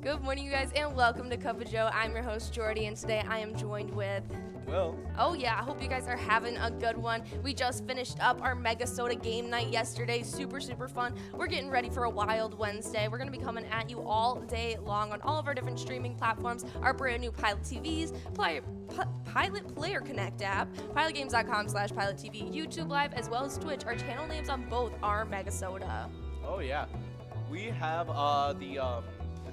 Good morning, you guys, and welcome to Cup of Joe. I'm your host, Jordy, and today I am joined with Will. Oh yeah, I hope you guys are having a good one. We just finished up our MegaSota game night yesterday. Super fun. We're getting ready for a wild Wednesday. We're going to be coming at you all day long on all of our different streaming platforms, our brand new Pilot TVs, Pilot Player Connect app, pilotgames.com/PilotTV, YouTube Live, as well as Twitch. Our channel names on both are MegaSota. Oh yeah, we have the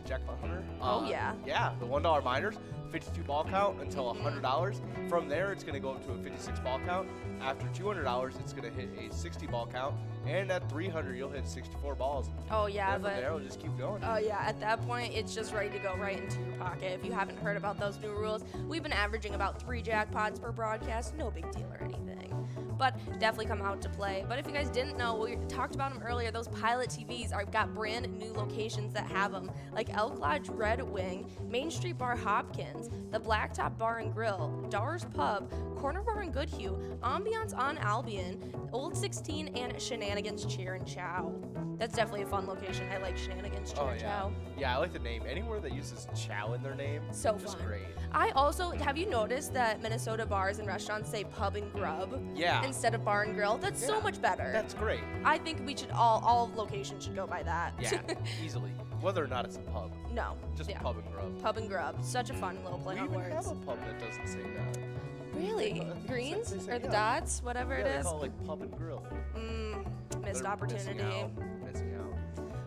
Jackpot Hunter. Yeah. Yeah, the $1 miners, 52 ball count until $100. From there, it's gonna go up to a 56 ball count. After $200, it's gonna hit a 60 ball count, and at 300, you'll hit 64 balls. Oh yeah, and from there, it'll just keep going. Oh yeah, at that point, it's just ready to go right into your pocket. If you haven't heard about those new rules, we've been averaging about 3 jackpots per broadcast. No big deal or anything, but definitely come out to play. But if you guys didn't know, we talked about them earlier. Those Pilot TVs are got brand new locations that have them, like Elk Lodge Red Wing, Main Street Bar Hopkins, the Blacktop Bar and Grill, Dar's Pub, Corner Bar and Goodhue, Ambiance on Albion, Old 16, and Shenanigans Cheer and Chow. That's definitely a fun location. I like Shenanigans Cheer and Chow. Yeah, I like the name. Anywhere that uses chow in their name, so just fun. Great. I also, have you noticed that Minnesota bars and restaurants say pub and grub instead of bar and grill? That's so much better. That's great. I think we should all locations should go by that. Yeah, easily. Whether or not it's a pub. No. Just pub and grub. Pub and grub. Such a fun little play on words. We even have a pub that doesn't say that. Really? Greens? Or the dots? Whatever it is? They call it like pub and grill. Missed opportunity. Missing out.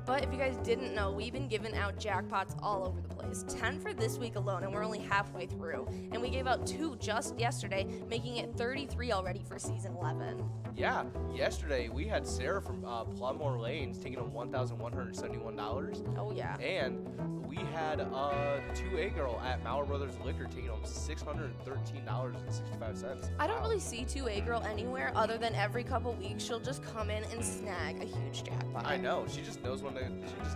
But if you guys didn't know, we've been giving out jackpots all over the place. 10 for this week alone, and we're only halfway through. And we gave out 2 just yesterday, making it 33 already for season 11. Yeah, yesterday we had Sarah from Plumore Lanes taking home $1,171. Oh yeah. And we had 2A girl at Mauer Brothers Liquor taking home $613.65. I don't really see 2A girl anywhere other than every couple weeks she'll just come in and snag a huge jackpot. I know. She just knows when to.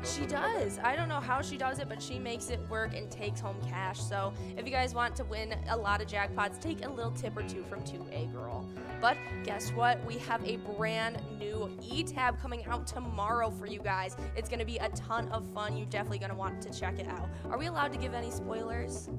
She does. I don't know how she does it, but she makes it work and takes home cash. So if you guys want to win a lot of jackpots, take a little tip or two from 2A girl. But guess what? We have a brand new e-tab coming out tomorrow for you guys. It's going to be a ton of fun. You're definitely going to want to check it out. Are we allowed to give any spoilers?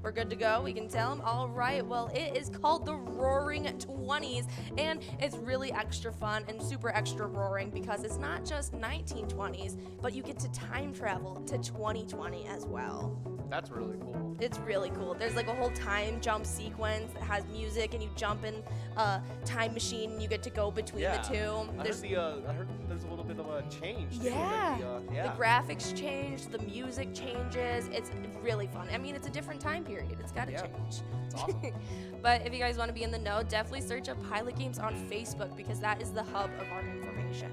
We're good to go. We can tell them. All right. Well, it is called the Roaring 20s, and it's really extra fun and super extra roaring because it's not just 1920s, but you get to time travel to 2020 as well. That's really cool. It's really cool. There's like a whole time jump sequence that has music, and you jump in a time machine, and you get to go between the two. I heard there's a little bit of a change. Yeah. The graphics change, the music changes. It's really fun. I mean, it's a different time period. It's got to change. It's awesome. But if you guys want to be in the know, definitely search up Pilot Games on Facebook because that is the hub of our information.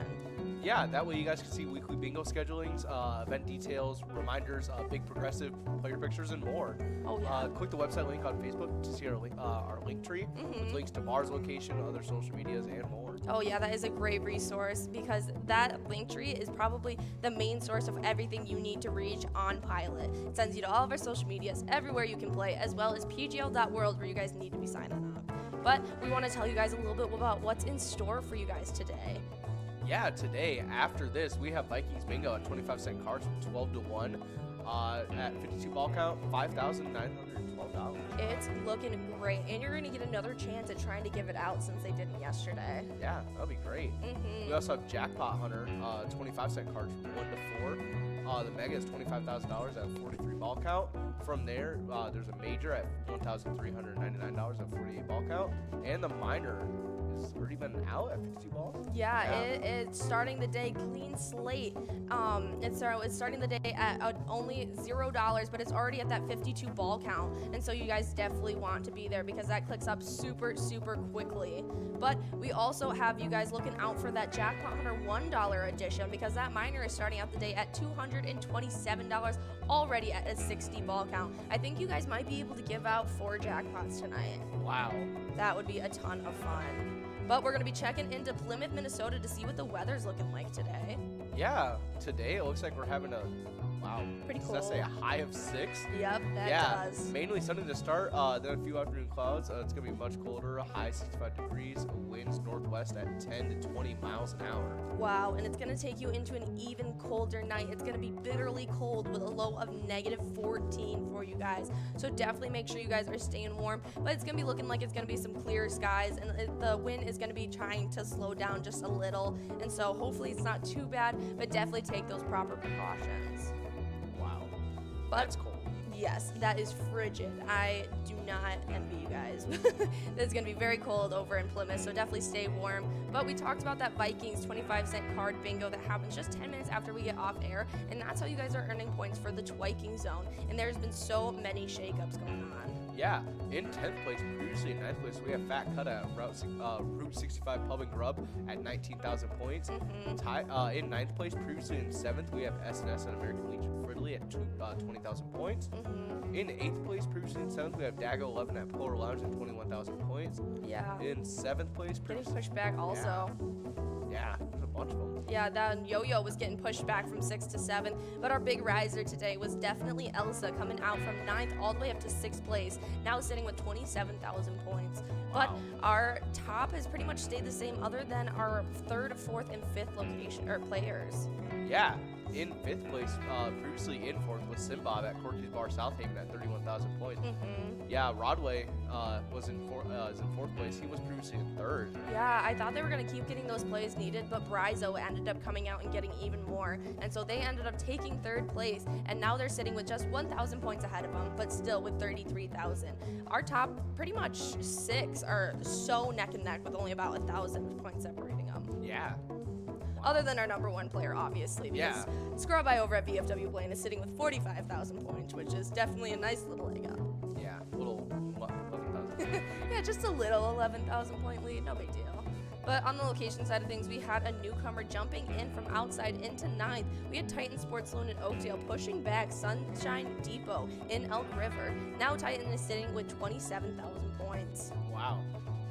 Yeah, that way you guys can see weekly bingo schedulings, event details, reminders, big progressive player pictures, and more. Oh yeah. Click the website link on Facebook to see our link tree with links to bars location, other social medias, and more. Oh yeah, that is a great resource because that link tree is probably the main source of everything you need to reach on Pilot. It sends you to all of our social medias, everywhere you can play, as well as pgl.world where you guys need to be signing up. But we want to tell you guys a little bit about what's in store for you guys today. Yeah, today, after this, we have Vikings Bingo at 25-cent cards from 12 to 1 at 52 ball count, $5,912. It's looking great, and you're going to get another chance at trying to give it out since they didn't yesterday. Yeah, that'll be great. We also have Jackpot Hunter, 25-cent cards from 1 to 4. The Mega is $25,000 at 43 ball count. From there, there's a Major at $1,399 at 48 ball count, and the Minor has already been out at 52 balls. Yeah. It's starting the day clean slate. It's starting the day at only $0, but it's already at that 52 ball count, and so you guys definitely want to be there because that clicks up super quickly. But we also have you guys looking out for that Jackpot Hunter $1 edition because that minor is starting out the day at $227 already at a 60 ball count. I think you guys might be able to give out 4 jackpots tonight. Wow. That would be a ton of fun. But we're going to be checking into Plymouth, Minnesota to see what the weather's looking like today. Yeah, today it looks like we're having a Wow. Pretty Does cold. that say a high of 6? Yep, that Yeah, does. mainly sunny to start, then a few afternoon clouds. It's going to be much colder, a high 65 degrees, winds northwest at 10 to 20 miles an hour. Wow, and it's going to take you into an even colder night. It's going to be bitterly cold with a low of -14 for you guys. So definitely make sure you guys are staying warm. But it's going to be looking like it's going to be some clear skies, and the wind is going to be trying to slow down just a little. And so hopefully it's not too bad, but definitely take those proper precautions. Wow. But That's cold. yes, that is frigid. I do not envy you guys. It's going to be very cold over in Plymouth, so definitely stay warm. But we talked about that Vikings 25-cent card bingo that happens just 10 minutes after we get off air, and that's how you guys are earning points for the Twiking Zone. And there's been so many shakeups going on. Yeah, in 10th place, previously in 9th place, we have Fat Cut at Route 65 Pub and Grub at 19,000 points. In 9th place, previously in 7th, we have S&S and American Legion Fridley at 20,000 points. In 8th place, previously in 7th, we have Dago 11 at Polar Lounge at 21,000 points. Yeah. In 7th place, Getting pushed back also. Yeah, there's a bunch of them. Yeah, that Yo-Yo was getting pushed back from 6th to 7th, but our big riser today was definitely Elsa, coming out from 9th all the way up to 6th place, now sitting with 27,000 points. But Wow. our top has pretty much stayed the same other than our 3rd, 4th, and 5th location or players. Yeah, in 5th place, previously in 4th was Simbob at Corky's Bar Southaven at 31,000 points. Yeah, Rodway is in 4th place. He was previously in 3rd. Yeah, I thought they were going to keep getting those plays needed, but Bryzo ended up coming out and getting even more. And so they ended up taking 3rd place, and now they're sitting with just 1,000 points ahead of them, but still with 33,000. Our top pretty much 6 are so neck and neck with only about 1,000 points separating them. Yeah. Other than our number 1 player, obviously, because Scrub Eye over at VFW Blaine is sitting with 45,000 points, which is definitely a nice little leg up. Yeah, little 11,000. Yeah, just a little 11,000 point lead, no big deal. But on the location side of things, we had a newcomer jumping in from outside into 9th. We had Titan Sports Saloon in Oakdale pushing back Sunshine Depot in Elk River. Now Titan is sitting with 27,000 points. Wow.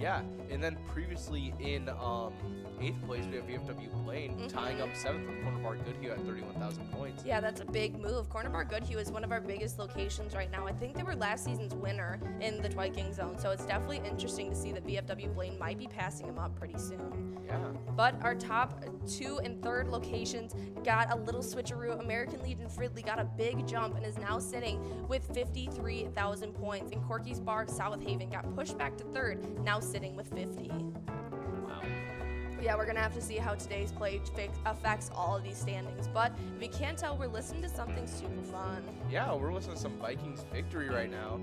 Yeah, and then previously in 8th place, we have VFW Blaine tying up 7th with Corner Bar Goodhue at 31,000 points. Yeah, that's a big move. Corner Bar Goodhue is one of our biggest locations right now. I think they were last season's winner in the Twiking Zone, so it's definitely interesting to see that VFW Blaine might be passing them up pretty soon. Yeah. But our top 2 and 3rd locations got a little switcheroo. American Legion Fridley got a big jump and is now sitting with 53,000 points. And Corky's Bar South Haven got pushed back to 3rd, now sitting with 50. Wow. Yeah, we're going to have to see how today's play affects all of these standings. But if you can't tell, we're listening to something super fun. Yeah, we're listening to some Vikings victory right now.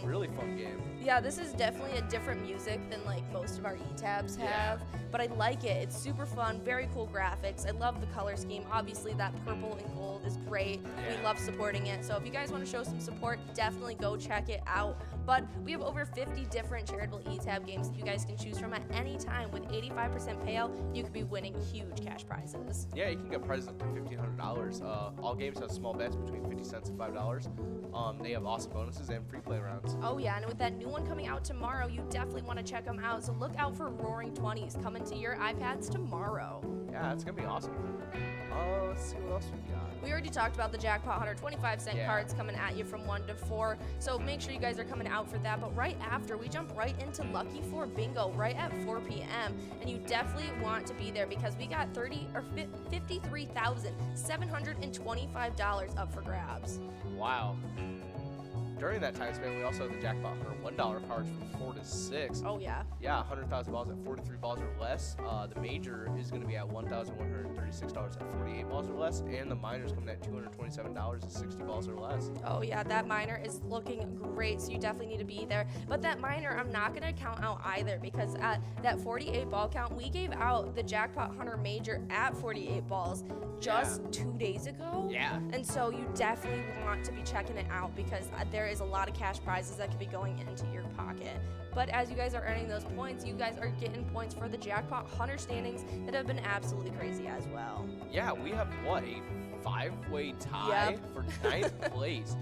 Really fun game. Yeah, this is definitely a different music than like most of our E-tabs have, but I like it. It's super fun, very cool graphics. I love the color scheme. Obviously, that purple and gold is great. Yeah. We love supporting it. So if you guys want to show some support, definitely go check it out. But we have over 50 different charitable E-tab games that you guys can choose from at any time. With 85% payout, you could be winning huge cash prizes. Yeah, you can get prizes up to $1,500. All games have small bets between 50 cents and $5. They have awesome bonuses and free play rounds. Oh yeah, and with that new one coming out tomorrow, you definitely want to check them out. So look out for Roaring 20s coming to your iPads tomorrow. Yeah, it's going to be awesome. Let's see what else we got. We already talked about the Jackpot Hunter 25-cent Yeah. cards coming at you from 1 to 4. So make sure you guys are coming out for that. But right after, we jump right into Lucky 4 Bingo right at 4 p.m. And you definitely want to be there because we got $53,725 up for grabs. Wow. During that time span, we also have the Jackpot Hunter $1 cards from 4 to 6. Oh, yeah. Yeah, 100,000 balls at 43 balls or less. The major is going to be at $1,136 at 48 balls or less, and the minor is coming at $227 at 60 balls or less. Oh, yeah, that minor is looking great, so you definitely need to be there. But that minor, I'm not going to count out either because at that 48 ball count, we gave out the Jackpot Hunter major at 48 balls just 2 days ago. Yeah. And so you definitely want to be checking it out because there is a lot of cash prizes that could be going into your pocket. But as you guys are earning those points, you guys are getting points for the Jackpot Hunter standings that have been absolutely crazy as well. Yeah, we have, what, a 5-way tie for 9th place.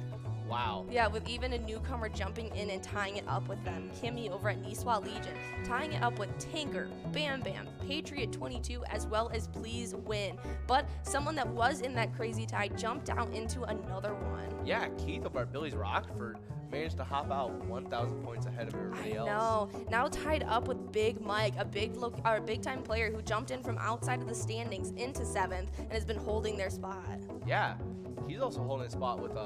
Wow. Yeah, with even a newcomer jumping in and tying it up with them. Kimmy over at Niswa Legion, tying it up with Tinker, Bam Bam, Patriot 22, as well as Please Win. But someone that was in that crazy tie jumped out into another one. Yeah, Keith over at Billy's Rockford managed to hop out 1,000 points ahead of everybody else. I know. Now tied up with Big Mike, a big time player who jumped in from outside of the standings into 7th and has been holding their spot. Yeah, he's also holding a spot with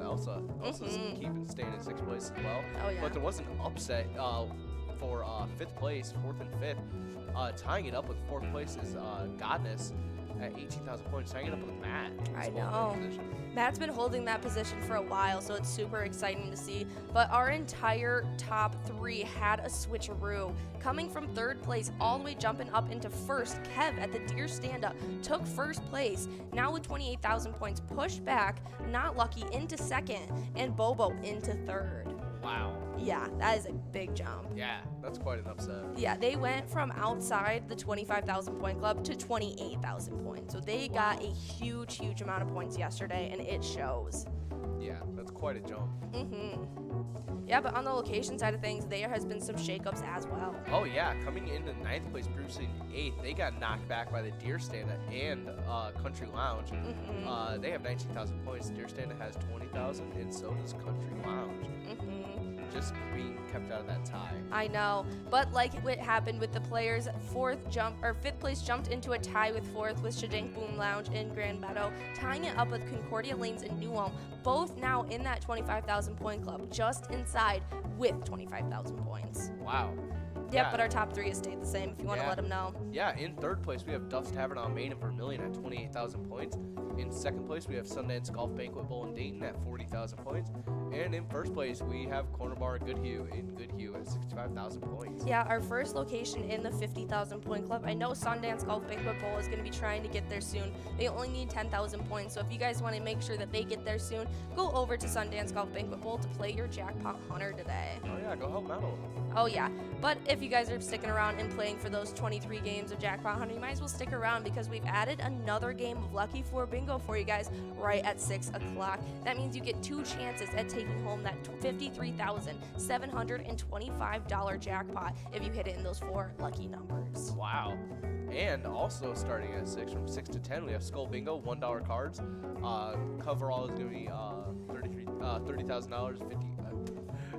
Elsa. Elsa's staying in 6th place as well. Oh yeah. But there was an upset for 5th place, 4th and 5th. Tying it up with 4th place is Godness at 18,000 points, tying it up with Matt. I know. Matt's been holding that position for a while, so it's super exciting to see. But our entire top 3 had a switcheroo. Coming from 3rd place, all the way jumping up into 1st, Kev at the Deer Stand-Up took 1st place. Now with 28,000 points, pushed back, Not Lucky into 2nd, and Bobo into 3rd. Wow. Yeah, that is a big jump. Yeah, that's quite an upset. Yeah, they went from outside the 25,000 point club to 28,000 points. So they got a huge amount of points yesterday, and it shows. Yeah, that's quite a jump. Yeah, but on the location side of things, there has been some shakeups as well. Oh yeah, coming into 9th place, previously 8th, they got knocked back by the Deer Stand and Country Lounge. They have 19,000 points. Deer Stand has 20,000, and so does Country Lounge. Just being kept out of that tie. I know, but like what happened with the players, 5th place jumped into a tie with 4th with Shadink Boom Lounge in Grand Meadow, tying it up with Concordia Lanes and New Ulm, both now in that 25,000 point club, just inside with 25,000 points. Wow. Yep, Yeah. but our top 3 has stayed the same if you want to let them know. Yeah, in 3rd place, we have Duff's Tavern on Main and Vermilion at 28,000 points. In 2nd place, we have Sundance Golf Banquet Bowl in Dayton at 40,000 points. And in 1st place, we have Corner Bar Goodhue in Goodhue at 65,000 points. Yeah, our first location in the 50,000 point club. I know Sundance Golf Banquet Bowl is going to be trying to get there soon. They only need 10,000 points, so if you guys want to make sure that they get there soon, go over to Sundance Golf Banquet Bowl to play your Jackpot Hunter today. Oh yeah, go help them out. Oh yeah, but if you guys are sticking around and playing for those 23 games of Jackpot Hunter, you might as well stick around because we've added another game of Lucky 4 Bingo for you guys right at 6 o'clock. That means you get 2 chances at taking home that $53,725 jackpot if you hit it in those 4 lucky numbers. Wow. And also starting at 6, from 6 to 10, we have Skull Bingo, $1 cards. Coverall is going to be $30,000,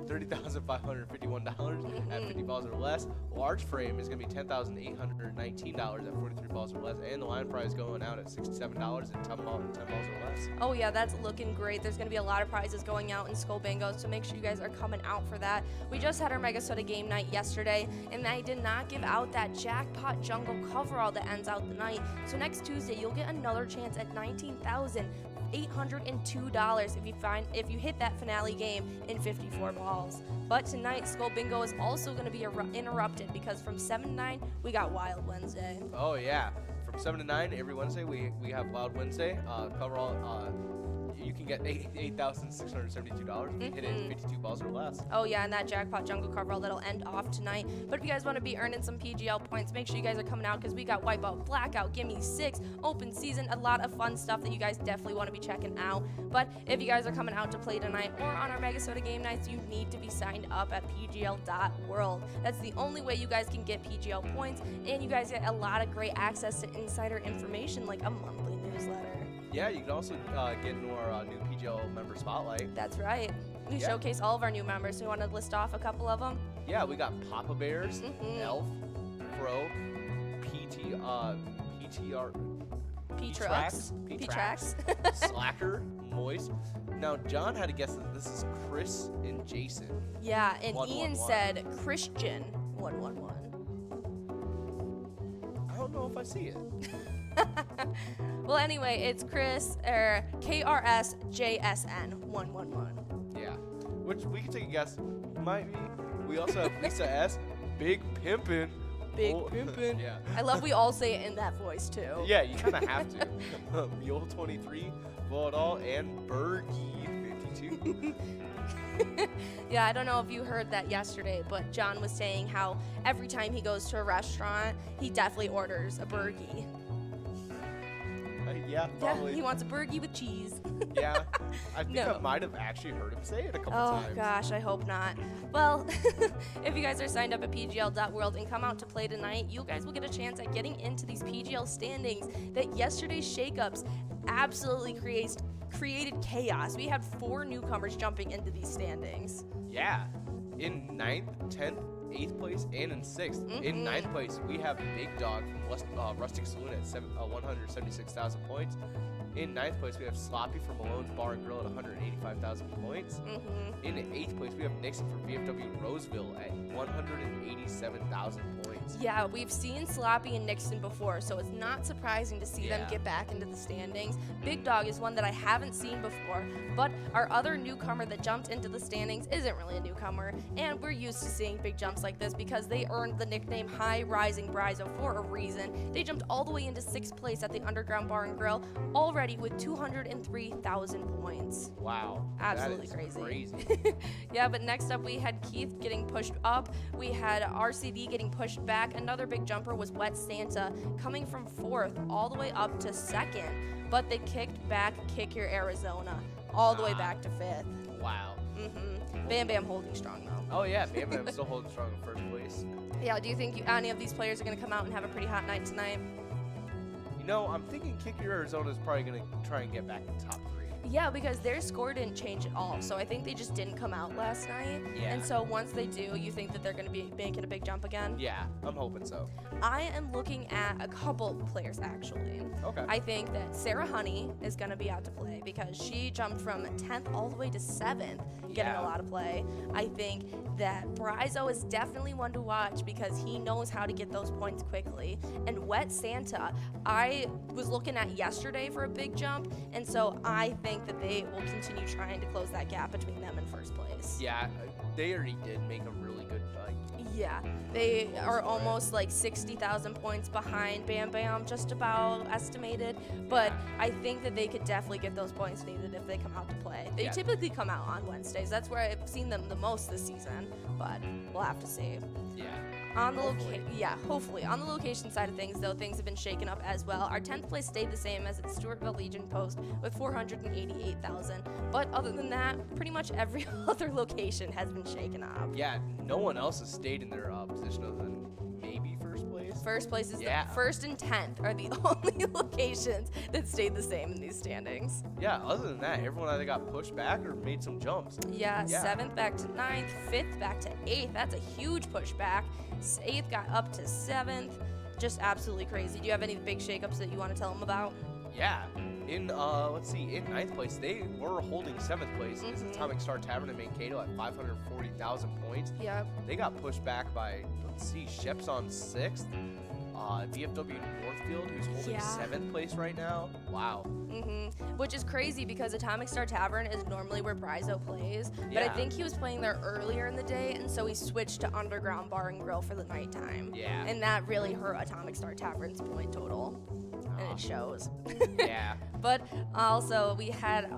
$30,551 at 50 balls or less. Large frame is going to be $10,819 at 43 balls or less, and the line prize going out at $67 at 10 balls or less. Oh yeah, that's looking great. There's going to be a lot of prizes going out in Skull Bingo, so make sure you guys are coming out for that. We just had our MegaSota game night yesterday, and I did not give out that Jackpot Jungle coverall that ends out the night. So next Tuesday, you'll get another chance at $19,802 if you hit that finale game in 54 balls. But tonight, Skull Bingo is also going to be interrupted because from 7 to 9, we got Wild Wednesday. Oh yeah, from 7 to 9 every Wednesday we have Wild Wednesday. Coverall, you can get $8,672 if you hit it in 52 balls or less. Oh yeah, and that Jackpot Jungle coverall that'll end off tonight. But if you guys want to be earning some PGL points, make sure you guys are coming out because we got Wipeout, Blackout, Gimme 6, Open Season, a lot of fun stuff that you guys definitely want to be checking out. But if you guys are coming out to play tonight or on our MegaSota game nights, you need to be signed up at pgl.world. That's the only way you guys can get PGL points, and you guys get a lot of great access to insider information like a monthly newsletter. Yeah, you can also get into our new PGL member spotlight. That's right. We showcase all of our new members. So we want to list off a couple of them. Yeah, we got Papa Bears, Elf, Pro, P-Trax, Slacker, Moist. Now, John had to guess that this is Chris and Jason. Yeah, and 111. Ian said Christian 111. I don't know if I see it. Well, anyway, it's KRSJSN 111. Yeah, which we can take a guess. Might be. We also have Lisa S, Big Pimpin'. Big Pimpin'. Yeah. I love we all say it in that voice, too. Yeah, you kind of have to. Mule 23, Vodal, and Bergie 52. Yeah, I don't know if you heard that yesterday, but John was saying how every time he goes to a restaurant, he definitely orders a burgie. Yeah, probably. Yeah, he wants a burgie with cheese. Yeah, I think No. I might have actually heard him say it a couple Oh times. gosh, I hope not. Well, if you guys are signed up at PGL.world and come out to play tonight, you guys will get a chance at getting into these PGL standings that yesterday's shakeups absolutely created chaos. We had 4 newcomers jumping into these standings. Yeah, in 9th, 10th, 8th place, and in 6th. In 9th place, we have Big Dog from Rustic Saloon at 176,000 points. In 9th place, we have Sloppy from Malone's Bar and Grill at 185,000 points. In 8th place, we have Nixon from VFW Roseville at 187,000 points. Yeah, we've seen Sloppy and Nixon before, so it's not surprising to see them get back into the standings. Big Dog is one that I haven't seen before, but our other newcomer that jumped into the standings isn't really a newcomer, and we're used to seeing big jumps like this because they earned the nickname High Rising Brizo for a reason. They jumped all the way into 6th place at the Underground Bar and Grill, already with 203,000 points. Wow. Absolutely that is crazy. Yeah, but next up we had Keith getting pushed up. We had RCD getting pushed back. Another big jumper was Wet Santa coming from 4th all the way up to 2nd. But they kicked back Kick Your Arizona all the way back to 5th. Wow. Bam Bam holding strong though. Oh yeah, Bam Bam's still holding strong in 1st place. Yeah, do you think any of these players are going to come out and have a pretty hot night tonight? No, I'm thinking Kick Your Arizona is probably going to try and get back in top 3. Yeah, because their score didn't change at all. So I think they just didn't come out last night. Yeah. And so once they do, you think that they're going to be making a big jump again? Yeah, I'm hoping so. I am looking at a couple players actually. Okay. I think that Sarah Honey is going to be out to play because she jumped from 10th all the way to 7th, getting a lot of play. I think that Brizo is definitely one to watch because he knows how to get those points quickly. And Wet Santa, I was looking at yesterday for a big jump, and so I think that they will continue trying to close that gap between them and 1st place. Yeah, they already did make a really good Yeah, they are almost like 60,000 points behind Bam Bam, just about estimated. But I think that they could definitely get those points needed if they come out to play. They typically come out on Wednesdays. That's where I've seen them the most this season. But we'll have to see. Yeah. On the hopefully. On the location side of things, though, things have been shaken up as well. Our 10th place stayed the same as its Stewartville Legion post with 488,000. But other than that, pretty much every other location has been shaken up. Yeah, no one else has stayed in their position other than maybe 1st place. 1st place is the 1st and 10th are the only locations that stayed the same in these standings. Yeah, other than that, everyone either got pushed back or made some jumps. Yeah, 7th back to 9th, 5th back to 8th. That's a huge pushback. 8th got up to 7th. Just absolutely crazy. Do you have any big shakeups that you want to tell them about? Yeah. In, let's see, in 9th place, they were holding 7th place. It's Atomic Star Tavern in Mankato at 540,000 points. Yep. They got pushed back by, let's see, Sheps on 6th. VFW Northfield, who's holding 7th place right now. Wow. Which is crazy because Atomic Star Tavern is normally where Brizo plays, but I think he was playing there earlier in the day, and so he switched to Underground Bar and Grill for the nighttime. Yeah. And that really hurt Atomic Star Tavern's point total, and it shows. Yeah. But also we had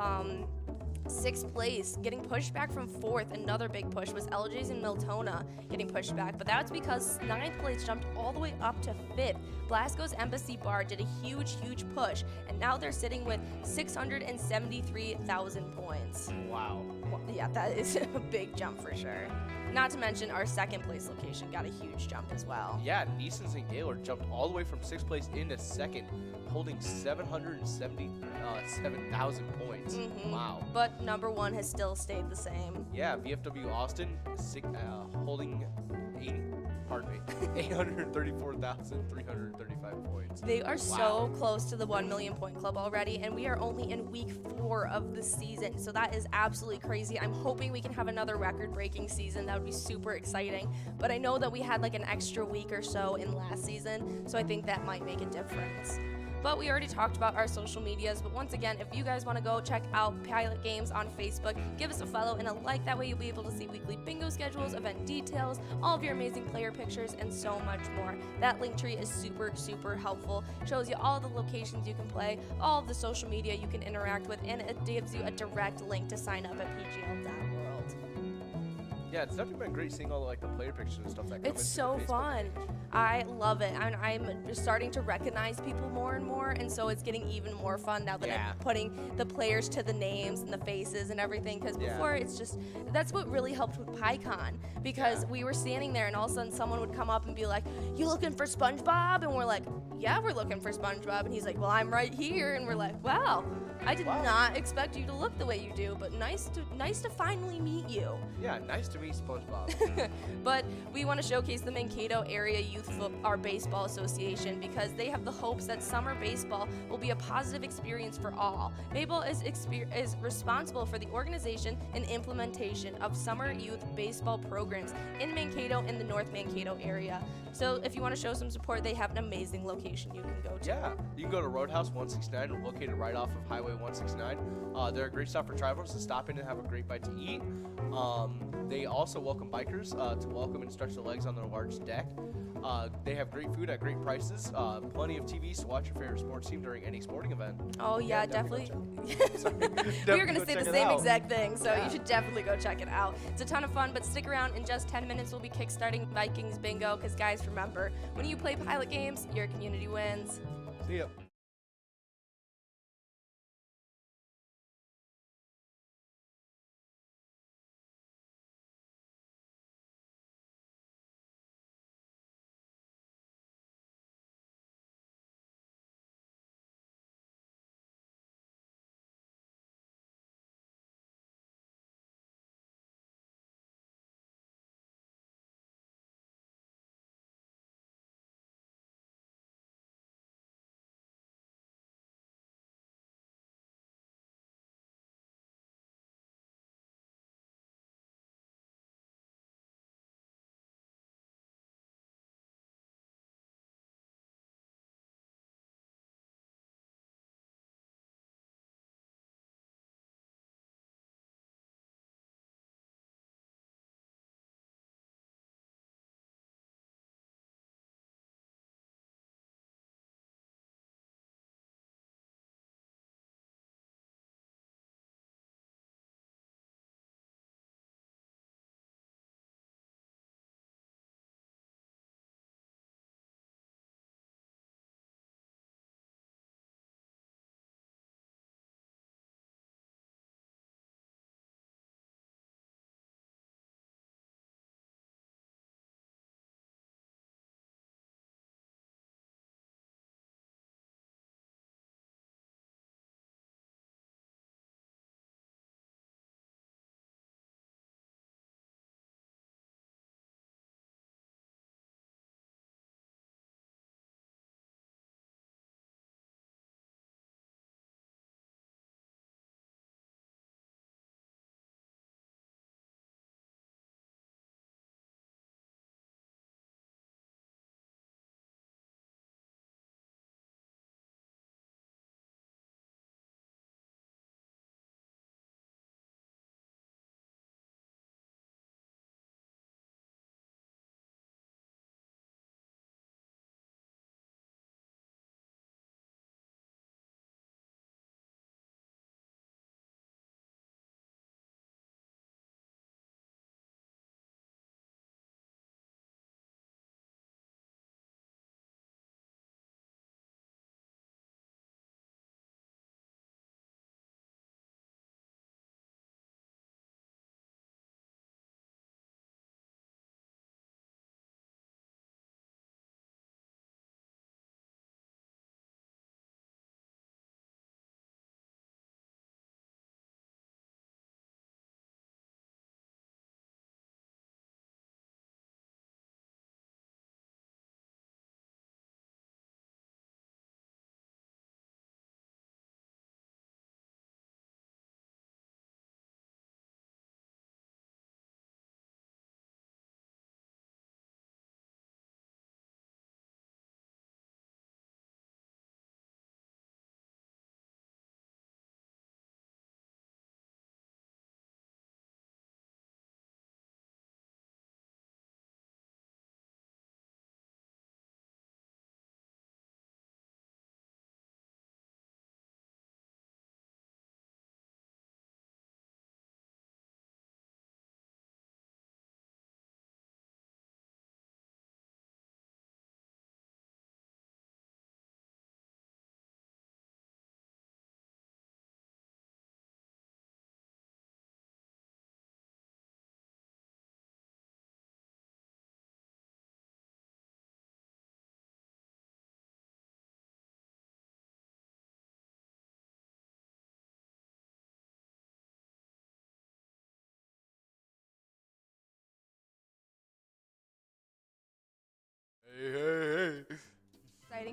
6th place getting pushed back from 4th. Another big push was LJ's in Miltona getting pushed back, but that's because 9th place jumped all the way up to 5th. Blasco's Embassy Bar did a huge push, and now they're sitting with 673,000 points. Wow. Well, yeah, that is a big jump for sure. Not to mention our 2nd place location got a huge jump as well. Yeah, Neeson's and Gaylord jumped all the way from 6th place into 2nd, holding 777,000 points. Wow. But number 1 has still stayed the same. Yeah, VFW Austin holding 834,335 points. They are so close to the 1 million point club already, and we are only in week 4 of the season, so that is absolutely crazy. I'm hoping we can have another record-breaking season. That would be super exciting, but I know that we had like an extra week or so in last season, so I think that might make a difference. But we already talked about our social medias. But once again, if you guys want to go check out Pilot Games on Facebook, give us a follow and a like. That way you'll be able to see weekly bingo schedules, event details, all of your amazing player pictures, and so much more. That link tree is super helpful. Shows you all the locations you can play, all of the social media you can interact with, and it gives you a direct link to sign up at pgl.world. Yeah, it's definitely been great seeing all like the player pictures and stuff that come It's in so through the Facebook fun. page. I love it. And I'm just starting to recognize people more and more, and so it's getting even more fun now that Yeah. I'm putting the players to the names and the faces and everything. Because Yeah. before, it's just that's what really helped with PyCon, because Yeah. we were standing there and all of a sudden someone would come up and be like, "You looking for SpongeBob?" And we're like, "Yeah, we're looking for SpongeBob." And he's like, "Well, I'm right here." And we're like, "Wow, I did Wow. not expect you to look the way you do, but nice to finally meet you." Yeah, nice to meet SpongeBob. But we want to showcase the Mankato Area our baseball association, because they have the hopes that summer baseball will be a positive experience for all. Mabel is responsible for the organization and implementation of summer youth baseball programs in Mankato and the North Mankato area. So if you want to show some support, they have an amazing location you can go to. Yeah, you can go to Roadhouse 169, located right off of Highway 169. They're a great stop for travelers to stop in and have a great bite to eat. They also welcome bikers to welcome and stretch their legs on their large deck. They have great food at great prices, plenty of TVs to watch your favorite sports team during any sporting event. Oh yeah, definitely definitely. go We were Definitely gonna go say check the it same out. exact thing, so Yeah. you should definitely go check it out. It's a ton of fun, but stick around. In just 10 minutes, we'll be kickstarting Vikings Bingo, because guys, remember, when you play pilot games, your community wins. See ya.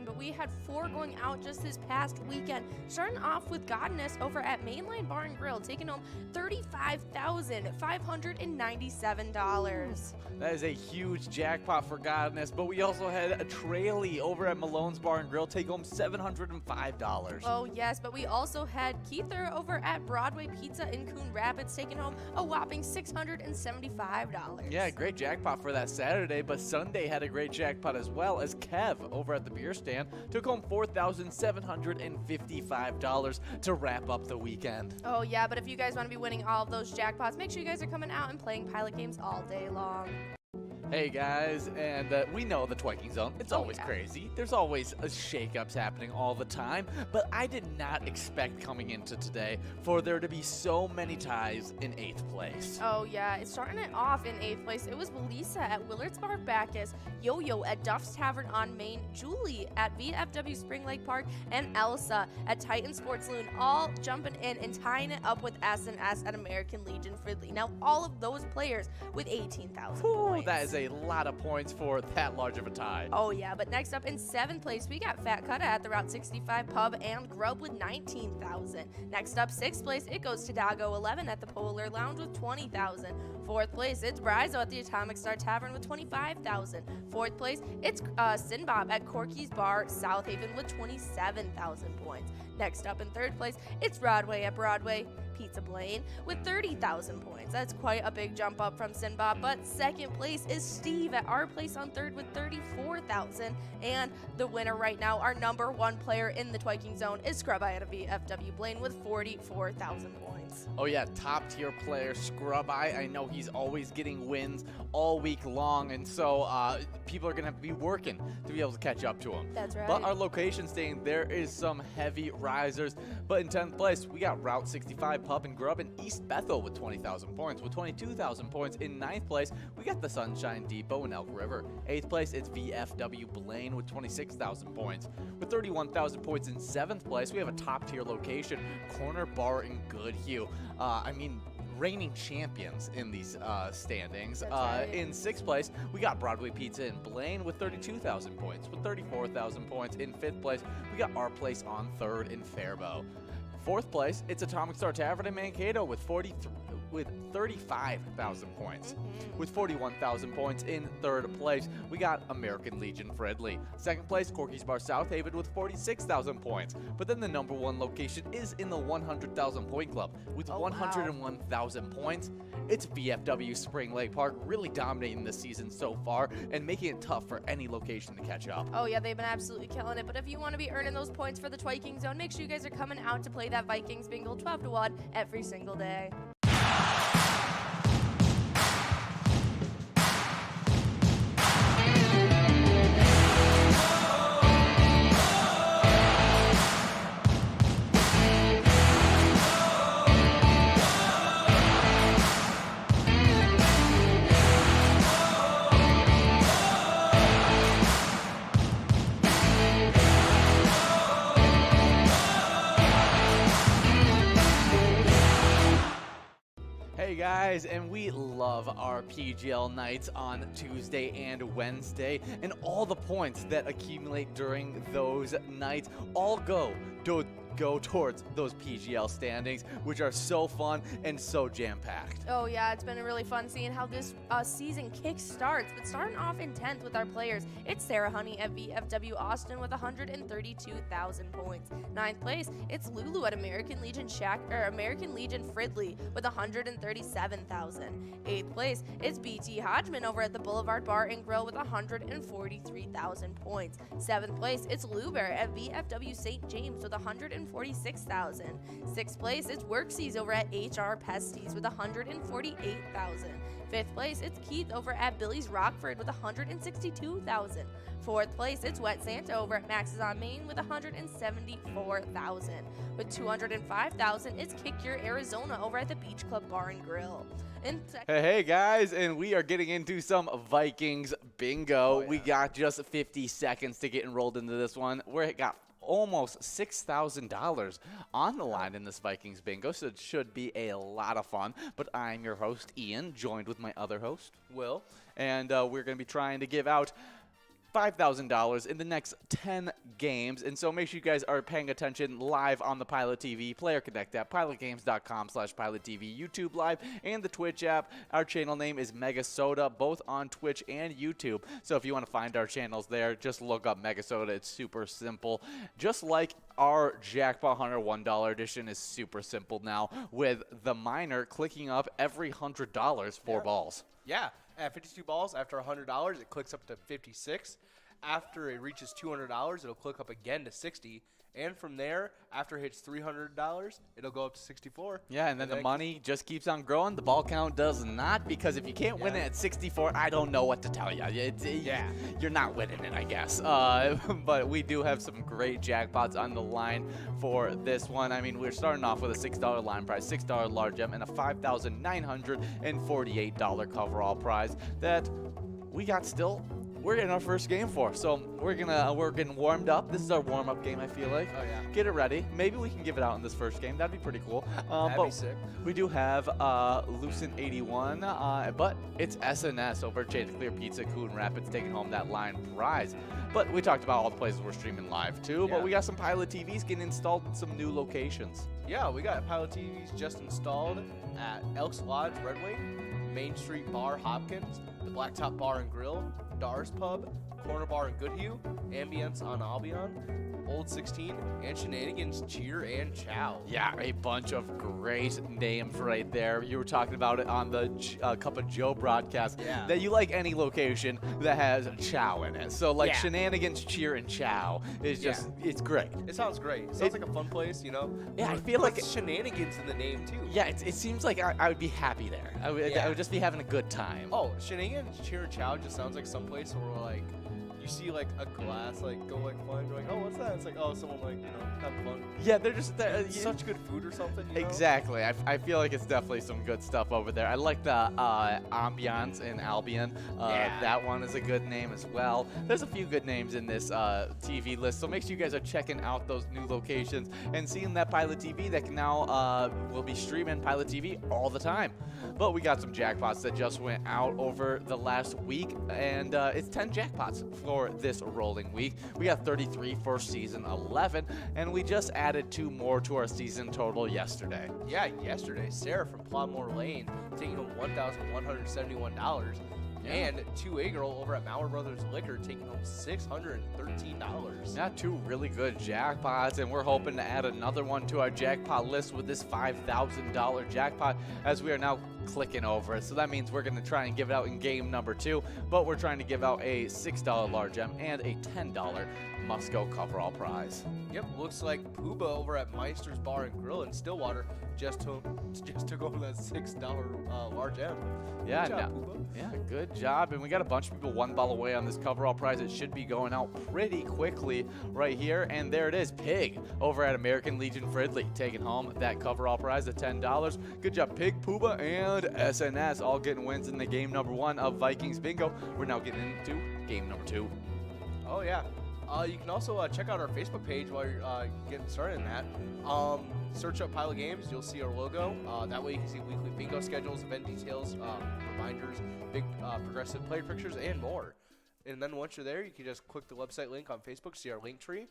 but we had 4 going out just this past weekend. Starting off with Godness over at Mainline Bar and Grill, taking home $35,597. That is a huge jackpot for Godness, but we also had a Trailey over at Malone's Bar and Grill take home $705. Oh, yes, but we also had Keither over at Broadway Pizza in Coon Rapids taking home a whopping $675. Yeah, great jackpot for that Saturday, but Sunday had a great jackpot as well, as Kev over at the beer stand took home $4,755 to wrap up the weekend. Oh, yeah, but if you guys want to be winning all of those jackpots, make sure you guys are coming out and playing Pilot games all day long. Hey guys, and we know the Twiking Zone, it's always crazy. There's always shakeups happening all the time, but I did not expect coming into today for there to be so many ties in 8th place. Oh yeah, it's starting it off in 8th place. It was Lisa at Willard's Bar Bacchus, Yo-Yo at Duff's Tavern on Main, Julie at VFW Spring Lake Park, and Elsa at Titan Sports Loon, all jumping in and tying it up with S&S at American Legion Fridley. Now all of those players with 18,000 points. That is a lot of points for that large of a tie. Oh yeah, but next up in 7th place, we got Fat Cutta at the Route 65 Pub and Grub with 19,000. Next up, 6th place, it goes to Dago 11 at the Polar Lounge with 20,000. 4th place, it's Brizo at the Atomic Star Tavern with 25,000. 4th place, it's Sinbob at Corky's Bar South Haven with 27,000 points. Next up in 3rd place, it's Broadway at Broadway Pizza Blaine with 30,000 points. That's quite a big jump up from Sinbob, but 2nd place is Steve at Our Place on 3rd with 34,000. And the winner right now, our number 1 player in the Twiking Zone, is Scrub Eye at a VFW Blaine with 44,000 points. Oh yeah, top tier player Scrub Eye. I know he's always getting wins all week long, and so people are gonna have to be working to be able to catch up to him. That's right. But our location staying, there is some heavy risers. But in 10th place, we got Route 65 Pub and Grub in East Bethel with 20,000 points. With 22,000 points in 9th place, we got the Sunshine Depot in Elk River. 8th place, it's VFW Blaine with 26,000 points. With 31,000 points in 7th place, we have a top tier location, Corner Bar in Goodhue. Reigning champions in these standings. Right. In 6th place, we got Broadway Pizza in Blaine with 32,000 points. With 34,000 points in 5th place, we got Our Place on 3rd in Faribault. 4th place, it's Atomic Star Tavern in Mankato with 35,000 points. With 41,000 points in 3rd place, we got American Legion Fridley. 2nd place, Corky's Bar South Haven with 46,000 points. But then the number 1 location is in the 100,000 point club with 101,000 points. It's VFW Spring Lake Park, really dominating this season so far and making it tough for any location to catch up. Oh yeah, they've been absolutely killing it. But if you want to be earning those points for the Twiking Zone, make sure you guys are coming out to play that Vikings bingo 12 to 1 every single day. Hey guys, and we love our PGL nights on Tuesday and Wednesday, and all the points that accumulate during those nights all go towards those PGL standings, which are so fun and so jam-packed. Oh yeah, it's been really fun seeing how this season kick starts. But starting off in 10th with our players, it's Sarah Honey at VFW Austin with 132,000 points. 9th place, it's Lulu at American Legion Fridley with 137,000. 8th place, it's BT Hodgman over at the Boulevard Bar and Grill with 143,000 points. 7th place, it's Lou Bear at VFW St. James with 146,000. 6th place, it's Worksies over at HR Pesties with 148,000. 5th place, it's Keith over at Billy's Rockford with 162,000. 4th place, it's Wet Santa over at Max's on Main with 174,000. With 205,000, it's Kick Your Arizona over at the Beach Club Bar and Grill. Hey guys, and we are getting into some Vikings bingo. Oh, yeah. We got just 50 seconds to get enrolled into this one. We got almost $6,000 on the line in this Vikings bingo, so it should be a lot of fun. But I'm your host, Ian, joined with my other host, Will. and we're going to be trying to give out $5,000 in the next 10 games. And so make sure you guys are paying attention live on the Pilot TV Player Connect app, pilotgames.com/PilotTV, YouTube Live, and the Twitch app. Our channel name is MegaSota, both on Twitch and YouTube. So if you want to find our channels there, just look up MegaSota. It's super simple. Just like our Jackpot Hunter $1 edition is super simple now, with the miner clicking up every $100 for balls. Yeah, at 52 balls, after $100, it clicks up to 56. After it reaches $200, it'll click up again to 60. And from there, after it hits $300, it'll go up to 64. Yeah, and then the money just keeps on growing. The ball count does not, because if you can't win it at 64, I don't know what to tell you. You're not winning it, I guess. But we do have some great jackpots on the line for this one. I mean, we're starting off with a $6 line prize, $6 large M, and a $5,948 coverall prize that we got still. We're in our first game for, so we're getting warmed up. This is our warm-up game, I feel like. Oh yeah. Get it ready. Maybe we can give it out in this first game. That'd be pretty cool. That'd be sick. We do have Lucent 81, but it's SNS over at Chanticleer Pizza, Coon Rapids, taking home that line prize. But we talked about all the places we're streaming live too. But we got some Pilot TVs getting installed in some new locations. Yeah, we got Pilot TVs just installed at Elks Lodge, Red Wing, Main Street Bar, Hopkins, the Blacktop Bar and Grill, Dars Pub, Corner Bar in Goodhue, Ambience on Albion, Old 16, and Shenanigans Cheer and Chow. Yeah, a bunch of great names right there. You were talking about it on the Cup of Joe broadcast. Yeah. That you like any location that has Chow in it. So like Shenanigans Cheer and Chow is just it's great. It sounds great. It sounds like a fun place, you know. Yeah, I feel like shenanigans in the name too. Yeah, it seems like I would be happy there. I would just be having a good time. Oh, Shenanigans Cheer and Chow just sounds like some place where like you see like a glass like go like flying, you're like, oh, what's that? It's like, oh, someone like, you know, having fun. Yeah, they're just such good food or something. You know? Exactly. I feel like it's definitely some good stuff over there. I like the Ambiance in Albion. That one is a good name as well. There's a few good names in this TV list, so make sure you guys are checking out those new locations and seeing that Pilot TV that can now will be streaming Pilot TV all the time. But we got some jackpots that just went out over the last week, and it's 10 jackpots for this rolling week. We got 33 for season 11, and we just added 2 more to our season total yesterday. Yeah, yesterday, Sarah from Plowmore Lane taking home $1,171. And 2A Girl over at Mauer Brothers Liquor taking home $613. Yeah, 2 really good jackpots, and we're hoping to add another one to our jackpot list with this $5,000 jackpot as we are now clicking over it. So that means we're going to try and give it out in game number 2, but we're trying to give out a $6 large M and a $10 must-go coverall prize. Yep, looks like Pooba over at Meister's Bar and Grill in Stillwater just took over that $6 large M. Yeah, Good job, Pooba. Yeah, good job. And we got a bunch of people 1 ball away on this coverall prize. It should be going out pretty quickly right here. And there it is, Pig over at American Legion Fridley taking home that coverall prize at $10. Good job, Pig, Pooba, and SNS all getting wins in the game number 1 of Vikings Bingo. We're now getting into game number 2. Oh, yeah. You can also check out our Facebook page while you're getting started in that. Search up Pilot Games. You'll see our logo. That way you can see weekly bingo schedules, event details, reminders, big progressive player pictures, and more. And then once you're there, you can just click the website link on Facebook, see our link tree.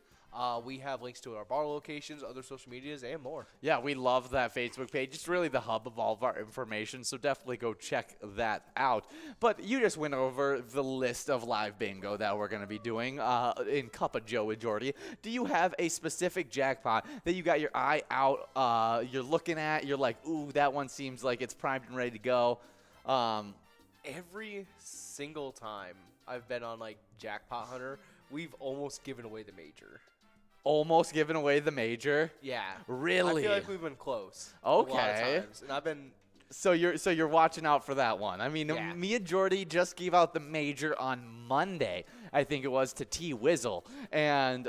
We have links to our bar locations, other social medias, and more. Yeah, we love that Facebook page. It's really the hub of all of our information, so definitely go check that out. But you just went over the list of live bingo that we're going to be doing in Cup of Joe and Jordy. Do you have a specific jackpot that you got your eye out, you're looking at, you're like, ooh, that one seems like it's primed and ready to go? Every single time I've been on like Jackpot Hunter, we've almost given away the major. Almost given away the major? Yeah. Really? I feel like we've been close. Okay. A lot of times. And I've been. So you're watching out for that one. I mean, Yeah. me and Jordy just gave out the major on Monday, I think it was, to T Wizzle, and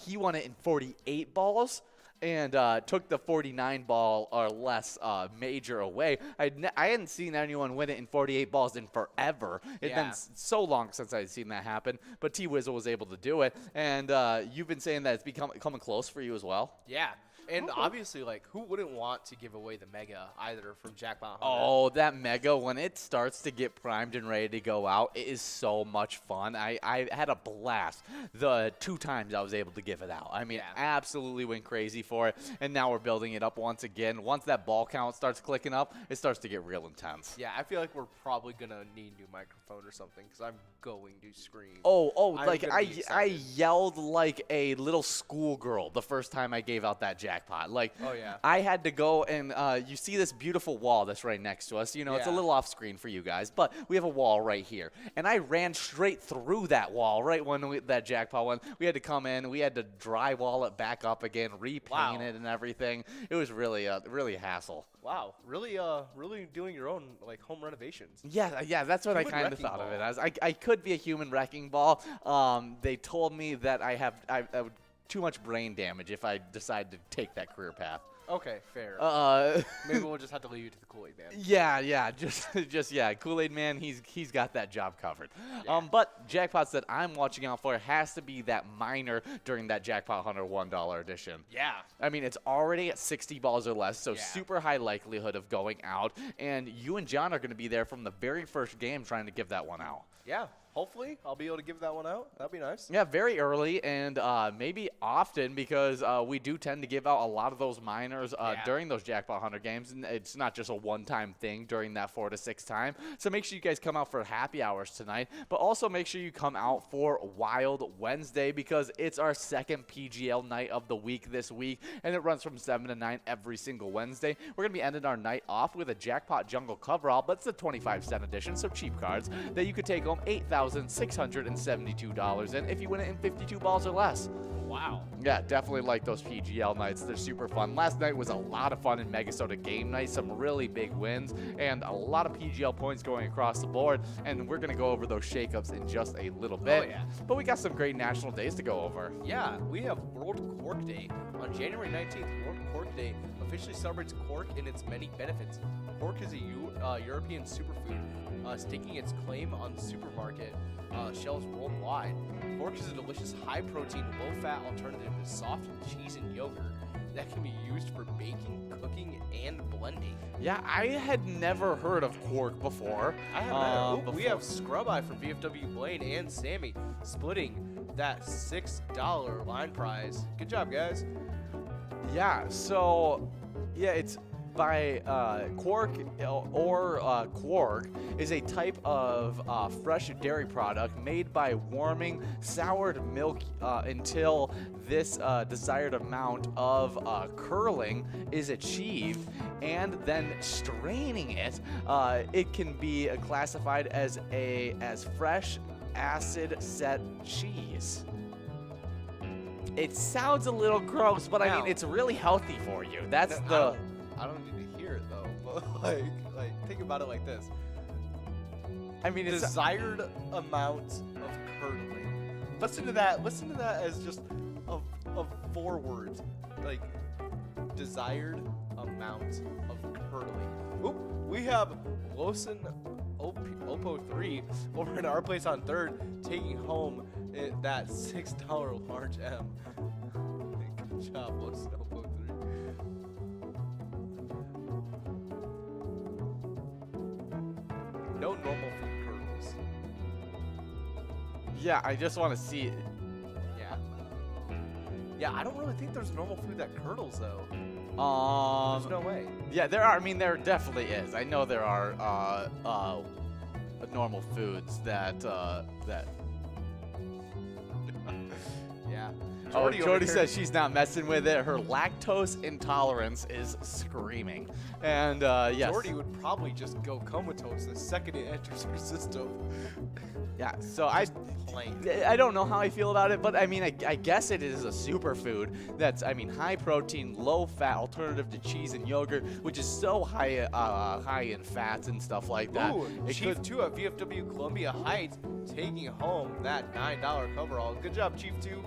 he won it in 48 balls. And took the 49 ball or less major away. I hadn't seen anyone win it in 48 balls in forever. It's been so long since I'd seen that happen. But T Wizzle was able to do it. And you've been saying that it's coming close for you as well. Yeah. And obviously, like, who wouldn't want to give away the Mega either from Jackpot Hunter? Oh, that Mega, when it starts to get primed and ready to go out, it is so much fun. I had a blast the 2 times I was able to give it out. I mean, absolutely went crazy for it. And now we're building it up once again. Once that ball count starts clicking up, it starts to get real intense. Yeah, I feel like we're probably going to need a new microphone or something because I'm going to scream. I yelled like a little schoolgirl the first time I gave out that jackpot. Like, I had to go and you see this beautiful wall that's right next to us. You know, it's a little off screen for you guys, but we have a wall right here. And I ran straight through that wall right when that jackpot went. We had to come in. We had to drywall it back up again, repaint it and everything. It was really a hassle. Wow, really doing your own like home renovations. Yeah, that's what I kind of thought of it as. I could be a human wrecking ball. They told me that I would too much brain damage if I decide to take that career path. Okay, fair. Maybe we'll just have to leave you to the Kool-Aid Man. Yeah, just Kool-Aid Man. He's got that job covered. Yeah. But jackpots that I'm watching out for has to be that minor during that Jackpot Hunter $1 edition. Yeah. I mean, it's already at 60 balls or less, so super high likelihood of going out. And you and John are going to be there from the very first game trying to give that one out. Yeah. Hopefully, I'll be able to give that one out. That'd be nice. Yeah, very early and maybe often because we do tend to give out a lot of those minors during those Jackpot Hunter games. And it's not just a one-time thing during that 4 to 6 time. So make sure you guys come out for happy hours tonight. But also make sure you come out for Wild Wednesday because it's our second PGL night of the week this week. And it runs from 7 to 9 every single Wednesday. We're going to be ending our night off with a Jackpot Jungle coverall, but it's a 25-cent edition, so cheap cards that you could take home $8,672 in if you win it in 52 balls or less. Wow. Yeah, definitely like those PGL nights. They're super fun. Last night was a lot of fun in MegaSota game night. Some really big wins and a lot of PGL points going across the board. And we're going to go over those shakeups in just a little bit. Oh, yeah. But we got some great national days to go over. Yeah, we have World Cork Day. On January 19th, World Cork Day officially celebrates Cork and its many benefits. Cork is a European superfood, staking its claim on the supermarket shelves worldwide. Cork is a delicious, high-protein, low-fat alternative to soft cheese and yogurt that can be used for baking, cooking, and blending. Yeah, I had never heard of Cork before. I haven't. We have Scrub Eye from VFW Blaine and Sammy splitting that $6 line prize. Good job, guys. Yeah, so, yeah, it's by Cork or Quark is a type of fresh dairy product made by warming soured milk until this desired amount of curling is achieved, and then straining it. It can be classified as fresh acid set cheese. It sounds a little gross, but I mean it's really healthy for you. That's I don't need to hear it though, but like think about it like this. I mean, it's desired amount of curdling. Listen to that as just of 4 words. Like desired amount of curdling. Oop, we have Lawson Oppo 3 over in our place on 3rd, taking home that $6 large M. Good job, Lawson Oppo 3. No normal food curdles. Yeah, I just want to see it. Yeah, I don't really think there's normal food that curdles though. There's no way. Yeah, there are. I mean, there definitely is. I know there are normal foods that. Yeah. Jordy says she's not messing with it. Her lactose intolerance is screaming. And yes. Jordy would probably just go comatose the second it enters her system. Yeah, so I don't know how I feel about it, but I mean, I guess it is a superfood that's, I mean, high protein, low fat alternative to cheese and yogurt, which is so high in fats and stuff like that. Ooh, Chief 2 at VFW Columbia Heights taking home that $9 coverall. Good job, Chief 2.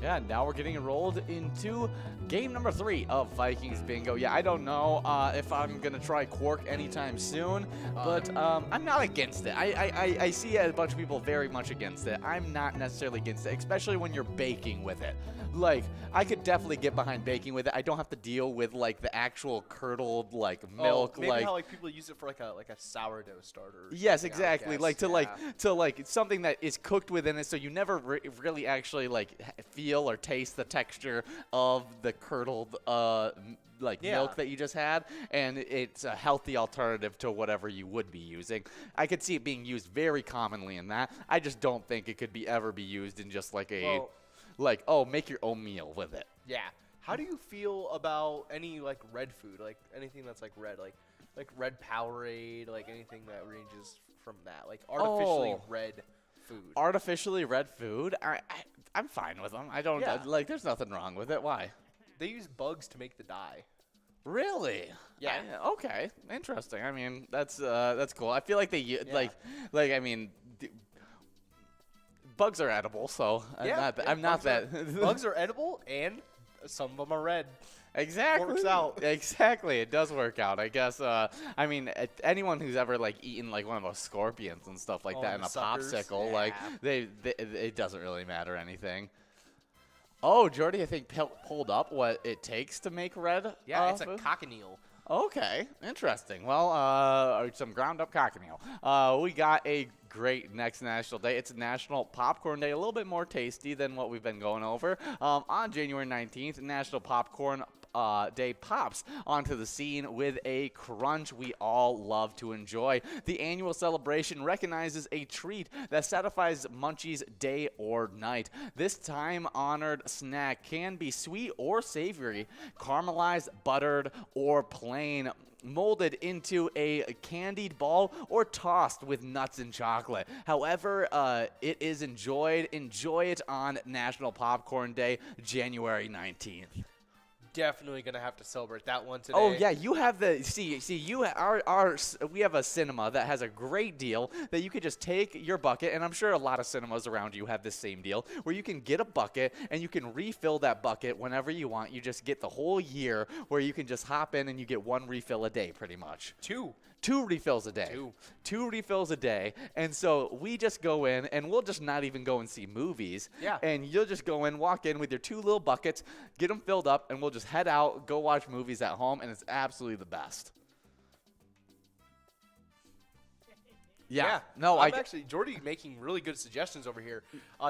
Yeah, now we're getting enrolled into game number 3 of Vikings Bingo. Yeah, I don't know if I'm going to try Cork anytime soon, but I'm not against it. I see a bunch of people very much against it. I'm not necessarily against it, especially when you're baking with it. Like, I could definitely get behind baking with it. I don't have to deal with, like, the actual curdled, like, milk. Maybe how, like, people use it for, like a sourdough starter. Yes, exactly. Like, to something that is cooked within it, so you never really actually, like, feel or taste the texture of the curdled, milk that you just had, and it's a healthy alternative to whatever you would be using. I could see it being used very commonly in that. I just don't think it could ever be used in just, like, make your own meal with it. Yeah. How do you feel about any, like, red food? Like, anything that's, like, red, like red Powerade, like, anything that ranges from that? Like, artificially red food. Artificially red food? I'm fine with them. I don't, there's nothing wrong with it. Why? They use bugs to make the dye. Really? Yeah. Okay. Interesting. I mean, that's cool. I feel like they, bugs are edible, so I'm not that. Bugs are edible, and some of them are red. Exactly. Works out. Exactly. It does work out, I guess. Anyone who's ever, like, eaten, like, one of those scorpions and stuff like that in a popsicle, like, it doesn't really matter anything. Oh, Jordy, I think pulled up what it takes to make red. Yeah, it's a cochineal. Okay, interesting. Well, some ground up cochineal. We got a great next National Day. It's National Popcorn Day, a little bit more tasty than what we've been going over. On January 19th, National Popcorn Day pops onto the scene with a crunch we all love to enjoy. The annual celebration recognizes a treat that satisfies munchies day or night. This time-honored snack can be sweet or savory, caramelized, buttered, or plain, molded into a candied ball, or tossed with nuts and chocolate. However it is enjoyed, enjoy it on National Popcorn Day, January 19th. Definitely gonna have to celebrate that one today. Oh yeah, you have the we have a cinema that has a great deal that you could just take your bucket, and I'm sure a lot of cinemas around you have the same deal, where you can get a bucket and you can refill that bucket whenever you want. You just get the whole year, where you can just hop in and you get one refill a day, pretty much. Two refills a day. Two refills a day. And so we just go in, and we'll just not even go and see movies. Yeah. And you'll just go in, walk in with your 2 little buckets, get them filled up, and we'll just head out, go watch movies at home, and it's absolutely the best. Yeah. No, I'm actually, Jordy, making really good suggestions over here,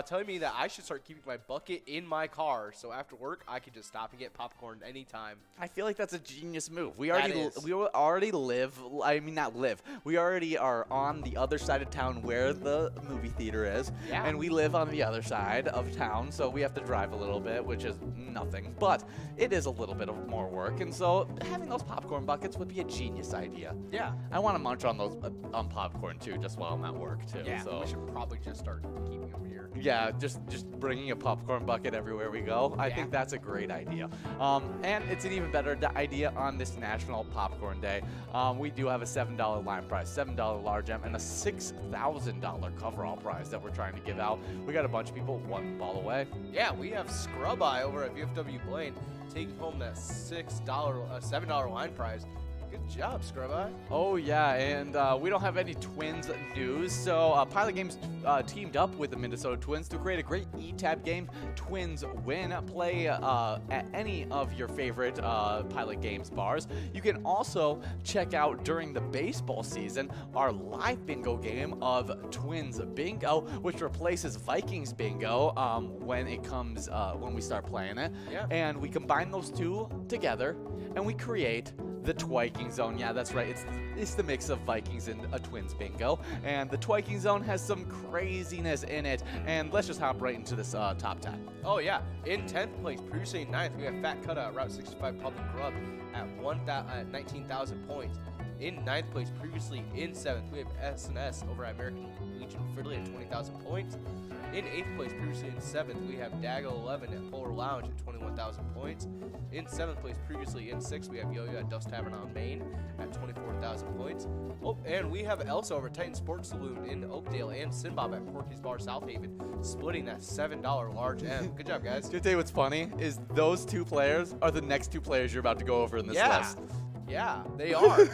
telling me that I should start keeping my bucket in my car, so after work I could just stop and get popcorn anytime. I feel like that's a genius move. We already live. I mean, not live. We already are on the other side of town where the movie theater is, and we live on the other side of town, so we have to drive a little bit, which is nothing, but it is a little bit of more work, and so having those popcorn buckets would be a genius idea. Yeah. I want to munch on those popcorn too, just while I'm at work too. Yeah, so we should probably just start keeping them here. Yeah, just bringing a popcorn bucket everywhere we go. I think that's a great idea. And it's an even better idea on this National Popcorn Day. We do have a $7 line prize, $7 large M, and a $6,000 coverall prize that we're trying to give out. We got a bunch of people one ball away. Yeah, we have Scrub Eye over at VFW Blaine taking home that $7 line prize. Good job, Scrub Eye. Oh, yeah, and we don't have any Twins news, so Pilot Games teamed up with the Minnesota Twins to create a great E-Tab game, Twins Win. Play at any of your favorite Pilot Games bars. You can also check out, during the baseball season, our live bingo game of Twins Bingo, which replaces Vikings Bingo when we start playing it. Yeah. And we combine those two together, and we create the Twiking Zone. Yeah, that's right. It's the mix of Vikings and a Twins Bingo. And the Twiking Zone has some craziness in it. And let's just hop right into this top 10. Oh, yeah. In 10th place, previously 9th, we have Fat Cutter at Route 65 Pub and Grub at 19,000 points. In 9th place, previously in 7th, we have S&S over at American Legion Fridley at 20,000 points. In 8th place, previously in 7th, we have Dago 11 at Polar Lounge at 21,000 points. In 7th place, previously in 6th, we have Yo-Yo at Dust Tavern on Main at 24,000 points. Oh, and we have Elsa over at Titan Sports Saloon in Oakdale and Sinbob at Corky's Bar South Haven, splitting that $7 large M. Good job, guys. Can I tell you what's funny is those 2 players are the next 2 players you're about to go over in this list. Yeah, they are.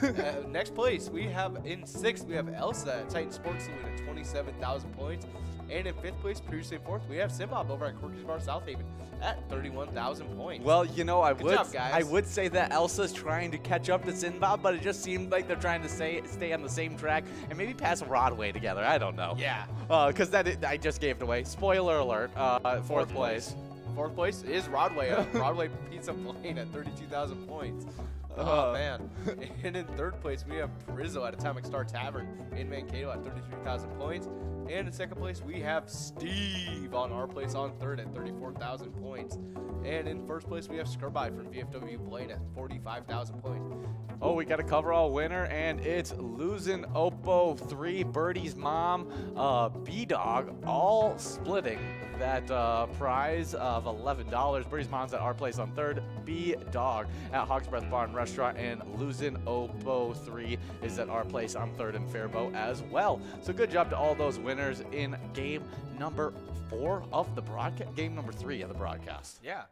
Next place, we have in 6th, we have Elsa at Titan Sports Saloon at 27,000 points. And in 5th place, previously in 4th, we have Simbob over at Corky's Bar South Haven at 31,000 points. Well, you know, I job, would say that Elsa's trying to catch up to Sinbob, but it just seemed like they're trying to stay on the same track and maybe pass Rodway together. I don't know. Yeah. Because I just gave it away. Spoiler alert. 4th place. 4th place is Rodway. Rodway Pizza Blaine at 32,000 points. Oh, man. And in 3rd place, we have Prizzo at Atomic Star Tavern in Mankato at 33,000 points. And in 2nd place, we have Steve on our place on 3rd at 34,000 points. And in 1st place, we have Skirby from VFW Blaine at 45,000 points. Oh, we got a coverall winner, and it's Losing Oppo 3, Birdie's mom, B-Dog, all splitting that prize of $11. Birdie's mom's at our place on 3rd, B-Dog at Hog's Breath Bar and Restaurant, and Losing Oppo 3 is at our place on 3rd and Faribault as well. So good job to all those winners in game number 4 of the broadcast, game number 3 of the broadcast. Yeah.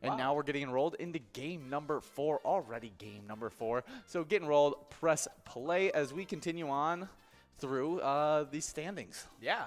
And now we're getting enrolled into game number 4, already game number 4. So get enrolled, press play as we continue on through these standings. Yeah.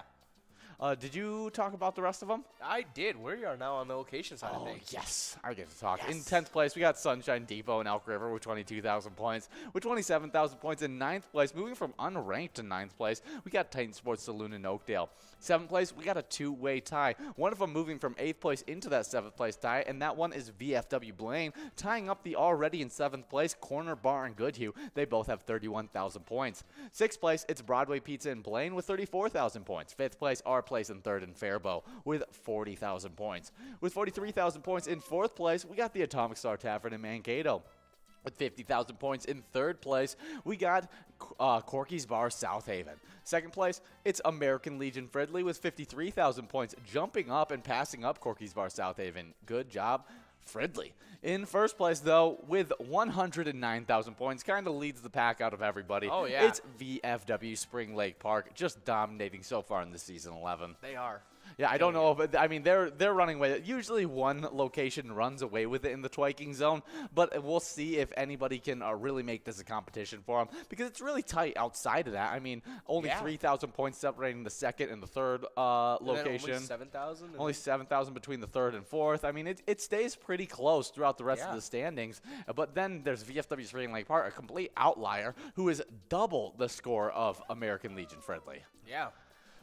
Did you talk about the rest of them? I did. We are now on the location side of things. Yes. I get to talk. Yes. In 10th place, we got Sunshine Depot and Elk River with 22,000 points. With 27,000 points in 9th place, moving from unranked to 9th place, we got Titan Sports Saloon in Oakdale. 7th place, we got a 2-way tie. One of them moving from 8th place into that 7th place tie, and that one is VFW Blaine, tying up the already in 7th place Corner Bar and Goodhue. They both have 31,000 points. 6th place, it's Broadway Pizza in Blaine with 34,000 points. 5th place, our place in 3rd and Faribault with 40,000 points. With 43,000 points in 4th place, we got the Atomic Star Tavern in Mankato. With 50,000 points in 3rd place, we got Corky's Bar South Haven. 2nd place, it's American Legion Fridley with 53,000 points, jumping up and passing up Corky's Bar South Haven. Good job, Fridley. In 1st place, though, with 109,000 points, kind of leads the pack out of everybody. Oh, yeah. It's VFW Spring Lake Park, just dominating so far in the season 11. They are. Yeah, I don't know, but I mean they're running away. Usually one location runs away with it in the twiking zone, but we'll see if anybody can really make this a competition for them because it's really tight outside of that. I mean, only 3,000 points separating the 2nd and the 3rd location. Only 7,000. Only 7,000 between the 3rd and 4th. I mean, it stays pretty close throughout the rest of the standings. But then there's VFW Spring Lake Park, a complete outlier, who is double the score of American Legion Fridley. Yeah.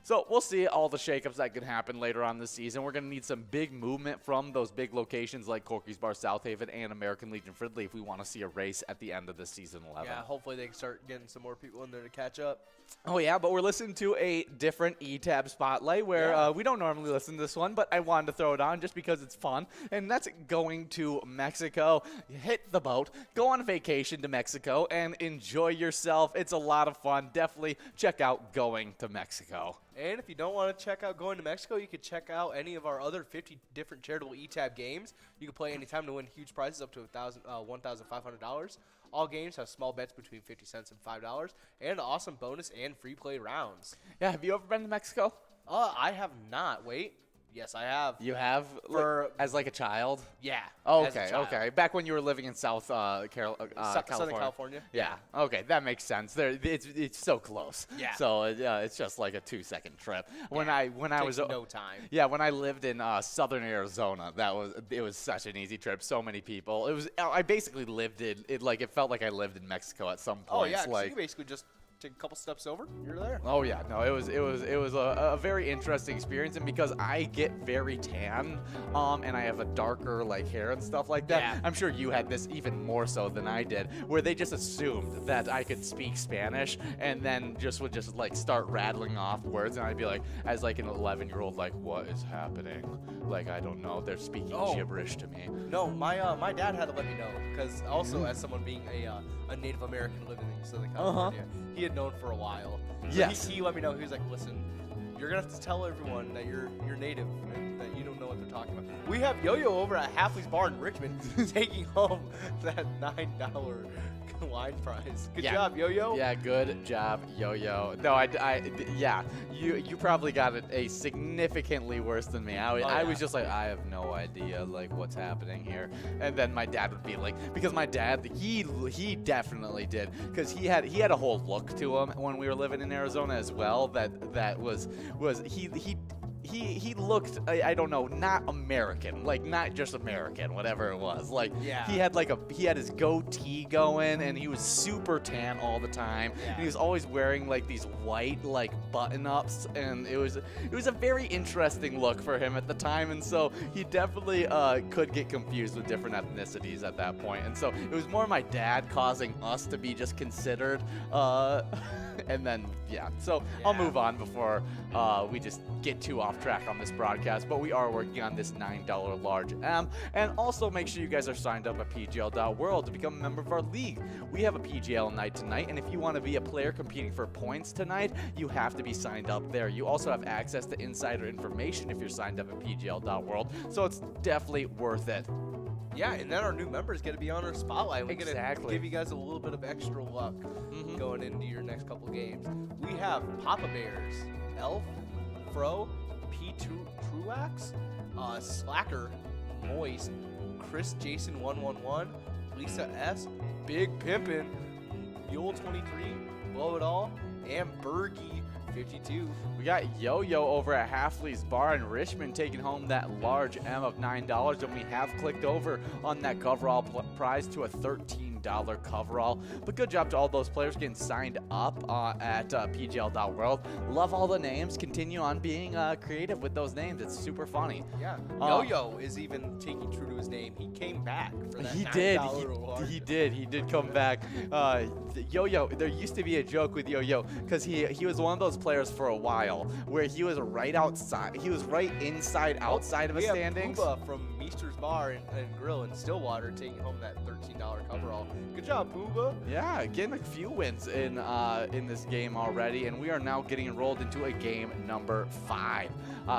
So we'll see all the shakeups that could happen later on this season. We're going to need some big movement from those big locations like Corky's Bar South Haven and American Legion Fridley if we want to see a race at the end of this season 11. Yeah, hopefully they can start getting some more people in there to catch up. Oh, yeah, but we're listening to a different E-Tab Spotlight where we don't normally listen to this one, but I wanted to throw it on just because it's fun, and that's going to Mexico. Hit the boat, go on vacation to Mexico, and enjoy yourself. It's a lot of fun. Definitely check out Going to Mexico. And if you don't want to check out Going to Mexico, you could check out any of our other 50 different charitable E-Tab games. You can play anytime to win huge prizes up to $1,500. All games have small bets between 50 cents and $5, and awesome bonus and free play rounds. Yeah, have you ever been to Mexico? I have not. Wait. Yes, I have. You have? As like a child? Yeah. Oh, as a okay, child. okay. Back when you were living in Southern Southern California. Yeah. Okay, that makes sense. It's so close. Yeah. So it's just like a 2-second trip. When I was no time. Yeah, when I lived in Southern Arizona, it was such an easy trip. So many people. I basically lived in it. Like it felt like I lived in Mexico at some point. Oh yeah, 'cause you basically just take a couple steps over, you're there. Oh yeah, no, it was a very interesting experience, and because I get very tan, and I have a darker like hair and stuff like that. Yeah. I'm sure you had this even more so than I did, where they just assumed that I could speak Spanish, and then would just like start rattling off words, and I'd be like, as like an 11-year-old, like, what is happening? Like, I don't know. They're speaking gibberish to me. No, my dad had to let me know, because also as someone being a Native American living in Southern California, he had known for a while. So Yes. He let me know. He was like, listen, you're gonna have to tell everyone that you're Native and that you don't know what they're talking about. We have Yo-Yo over at Halfley's Bar in Richmond taking home that $9 wine prize. Good job, Yo-Yo. Yeah, good job, Yo-Yo. No, yeah, you probably got it a significantly worse than me. I was just like, I have no idea, like, what's happening here. And then my dad would be like, because my dad, he definitely did, because he had a whole look to him when we were living in Arizona as well. That was he looked, I don't know, not American, like not just American, whatever it was. Like he had his goatee going, and he was super tan all the time. Yeah. And he was always wearing like these white like button-ups, and it was a very interesting look for him at the time. And so he definitely could get confused with different ethnicities at that point. And so it was more my dad causing us to be just considered. And then so I'll move on before we just get too off track on this broadcast, but we are working on this $9 large M. And also make sure you guys are signed up at PGL.world to become a member of our league. We have a PGL night tonight, and if you want to be a player competing for points tonight, you have to be signed up there. You also have access to insider information if you're signed up at PGL.world, so it's definitely worth it. Yeah, and then our new members get to be on our spotlight. We're going to give you guys a little bit of extra luck going into your next couple games. We have Papa Bears, Elf, Fro, P2 Truax, Slacker, Moist, Chris Jason 111, Lisa S, Big Pimpin', Mule 23, Blow It All, and Bergie 52. We got Yo-Yo over at Halfley's Bar in Richmond taking home that large M of $9, and we have clicked over on that coverall prize to a $13 coverall. But good job to all those players getting signed up at PGL.world. Love all the names. Continue on being creative with those names. It's super funny. Yeah. Yo-Yo is even taking true to his name. He came back for that $9 award. He did come back. Yo-Yo, there used to be a joke with Yo-Yo because he was one of those players for a while where he was right outside. He was right outside of the standings. We have Pooba from Meester's Bar and Grill in Stillwater taking home that $13 coverall. Good job, Pooba. Yeah, getting a few wins in this game already, and we are now getting enrolled into a game number 5.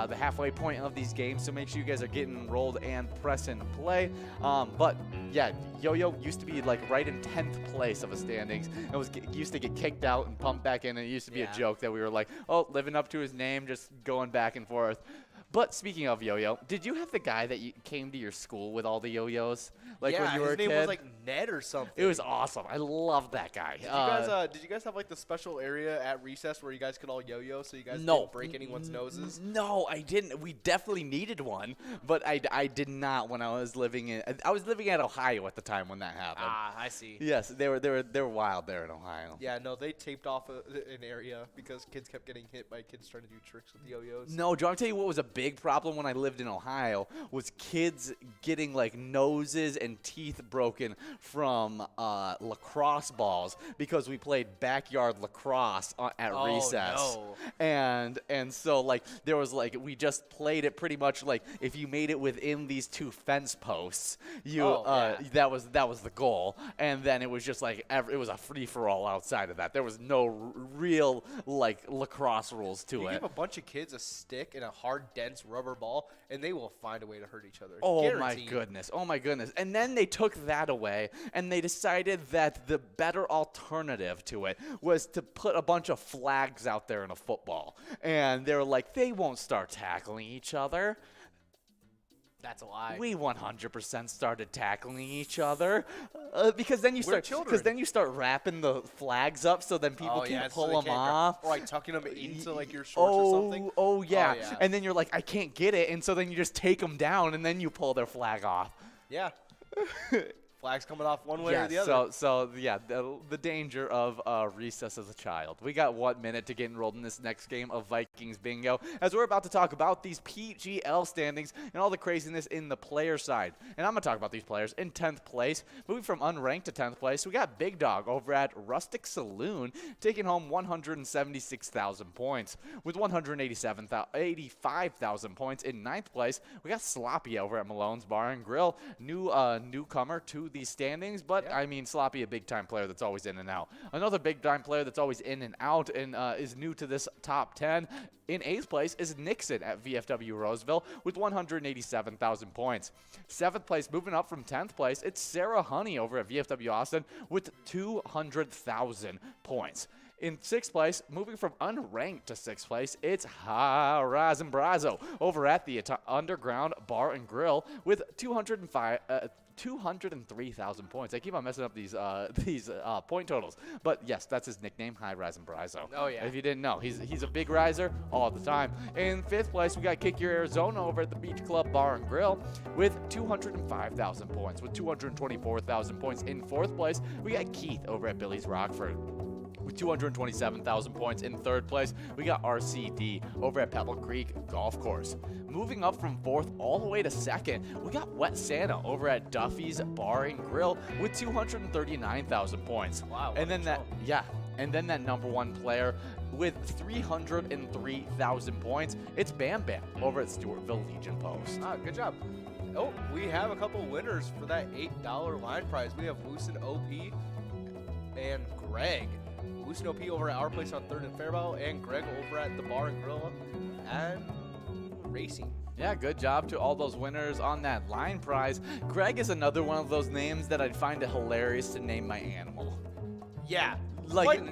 The halfway point of these games, so make sure you guys are getting enrolled and pressing play. But yeah, Yo-Yo used to be like right in 10th place of the standings, and used to get kicked out and pumped back in, and it used to be a joke that we were like, oh, living up to his name, just going back and forth. But speaking of Yo-Yo, did you have the guy that came to your school with all the Yo-Yos? Like when you were a kid? His name was like Ned or something. It was awesome. I loved that guy. Did you guys have like the special area at recess where you guys could all yo-yo so you guys didn't break anyone's noses? No, I didn't. We definitely needed one, but I did not when I was living at Ohio at the time when that happened. Ah, I see. Yes, they were wild there in Ohio. Yeah, no, they taped off an area because kids kept getting hit by kids trying to do tricks with yo-yos. No, Joe, I'll tell you what was a big problem when I lived in Ohio was kids getting like noses and teeth broken from lacrosse balls because we played backyard lacrosse at recess. No. And so like there was like we just played it pretty much like if you made it within these 2 fence posts, that was the goal. And then it was just like it was a free for all outside of that. There was no real like lacrosse rules to it. You give a bunch of kids a stick and a hard dense rubber ball and they will find a way to hurt each other. Oh Guaranteed. my goodness. And then they took that away and they decided that the better alternative to it was to put a bunch of flags out there in a football. And they were like, they won't start tackling each other. That's a lie. We 100% started tackling each other because then you start wrapping the flags up so then people can pull them off, or like tucking them into like your shorts or something. Oh yeah. And then you're like, I can't get it, and so then you just take them down and then you pull their flag off. Yeah. flags coming off one way or the other. So yeah, the danger of recess as a child. We got 1 minute to get enrolled in this next game of Vikings Bingo, as we're about to talk about these PGL standings and all the craziness in the player side. And I'm going to talk about these players. In 10th place, moving from unranked to 10th place, we got Big Dog over at Rustic Saloon, taking home 176,000 points. With 185,000 points in 9th place, we got Sloppy over at Malone's Bar and Grill, newcomer to these standings, but I mean, Sloppy, a big-time player that's always in and out. Another big-time player that's always in and out and is new to this top 10. In 8th place is Nixon at VFW Roseville with 187,000 points. 7th place, moving up from 10th place, it's Sarah Honey over at VFW Austin with 200,000 points. In 6th place, moving from unranked to 6th place, it's Horizon Brazo over at the Underground Bar and Grill with 203,000 points. I keep on messing up these point totals, but yes, that's his nickname, High Rising Brazo. Oh yeah. If you didn't know, he's a big riser all the time. In 5th place, we got Kick Your Arizona over at the Beach Club Bar and Grill with 205,000 points. With 224,000 points in 4th place, we got Keith over at Billy's Rockford with 227,000 points. In 3rd place, we got RCD over at Pebble Creek Golf Course. Moving up from 4th all the way to 2nd, we got Wet Santa over at Duffy's Bar and Grill with 239,000 points. Wow. And then that number 1 player with 303,000 points, it's Bam Bam over at Stewartville Legion Post. Ah, good job. Oh, we have a couple winners for that $8 line prize. We have Lucen OP and Greg. Lucen OP over at our place on 3rd and Faribault, and Greg over at the Bar and Grill and Racing. Yeah, good job to all those winners on that line prize. Greg is another one of those names that I'd find it hilarious to name my animal. Yeah. Like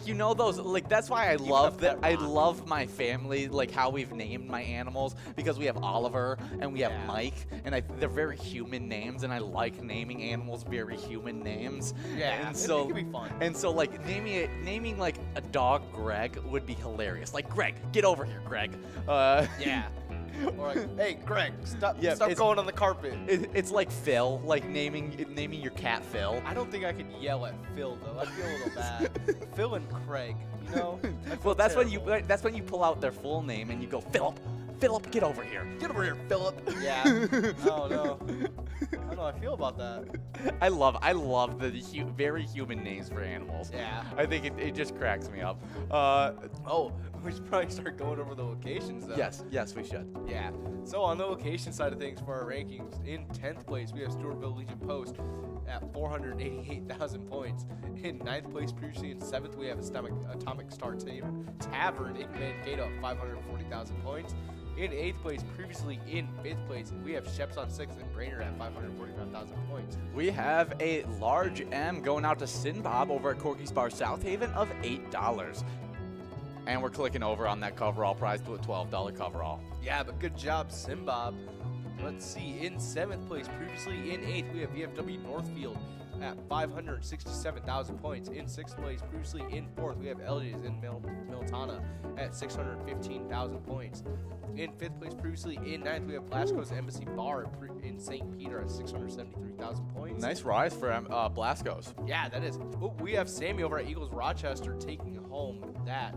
you know those, like that's why I love that. I love my family, like how we've named my animals, because we have Oliver and we have Mike, and they're very human names, and I like naming animals very human names. Yeah, and so it can be fun. And so like naming like a dog Greg would be hilarious. Like, Greg, get over here, Greg. Yeah. Or like, hey, Greg, stop going on the carpet. It's like Phil, like naming your cat Phil. I don't think I could yell at Phil though. I feel a little bad. Phil and Craig, you know. Well, that's when you pull out their full name and you go, Philip, get over here. Get over here, Philip. Yeah. I don't know. I don't know how I feel about that. I love the very human names for animals. Yeah. I think it just cracks me up. We should probably start going over the locations though. Yes, we should. Yeah. So on the location side of things for our rankings, in 10th place we have Stewartville Legion Post at 488,000 points. In 9th place, previously in 7th, we have Atomic Star Tavern in Mankato at 540,000 points. In 8th place, previously in 5th place, we have Sheps on 6th and Brainerd at 545,000 points. We have a large M going out to Sin Bob over at Corky's Bar South Haven of $8. And we're clicking over on that coverall prize to a $12 coverall. Yeah, but good job, Simbob. Let's see, in 7th place, previously in 8th, we have VFW Northfield at 567,000 points. In 6th place, previously in 4th, we have Elges in Miltana at 615,000 points. In 5th place, previously in 9th, we have Blasco's Embassy Bar in St. Peter at 673,000 points. Nice rise for Blasco's. Yeah, that is. Oh, we have Sammy over at Eagles Rochester taking home that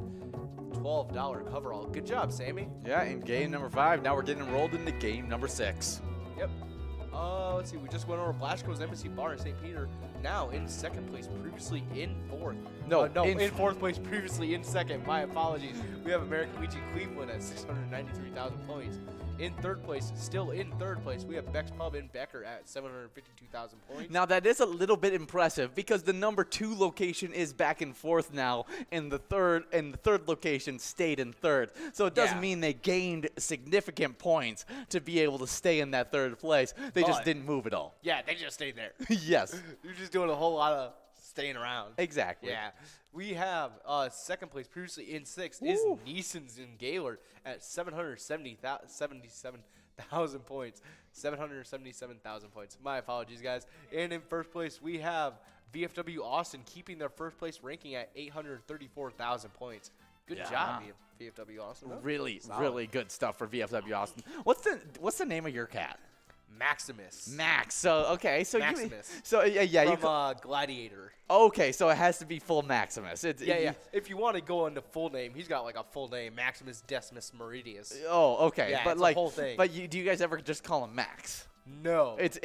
$12 coverall. Good job, Sammy. Yeah, in game number 5, now we're getting enrolled into game number 6. Yep. Let's see, we just went over Blasco's Embassy Bar in St. Peter. Now in 2nd place, previously in 4th. In 4th place, previously in 2nd. My apologies. We have American Legion Cleveland at 693,000 points. In 3rd place, still in 3rd place, we have Beck's Pub in Becker at 752,000 points. Now that is a little bit impressive because the number 2 location is back in 4th now, and the third location stayed in 3rd. So it doesn't mean they gained significant points to be able to stay in that 3rd place. They just didn't move at all. Yeah, they just stayed there. Yes. You're just doing a whole lot of staying around. Exactly. Yeah. We have 2nd place, previously in 6th, is Neeson's in Gaylord at 777,000 points. 777,000 points. My apologies, guys. And in 1st place, we have VFW Austin keeping their 1st place ranking at 834,000 points. Good job, VFW Austin. Really good stuff for VFW Austin. What's the name of your cat? Maximus. Max. So okay, so Maximus. From Gladiator. Okay, so it has to be full Maximus. Yeah. If you want to go into full name, he's got like a full name, Maximus Decimus Meridius. Oh, okay. Yeah, but it's like, a whole thing. But do you guys ever just call him Max? No. It's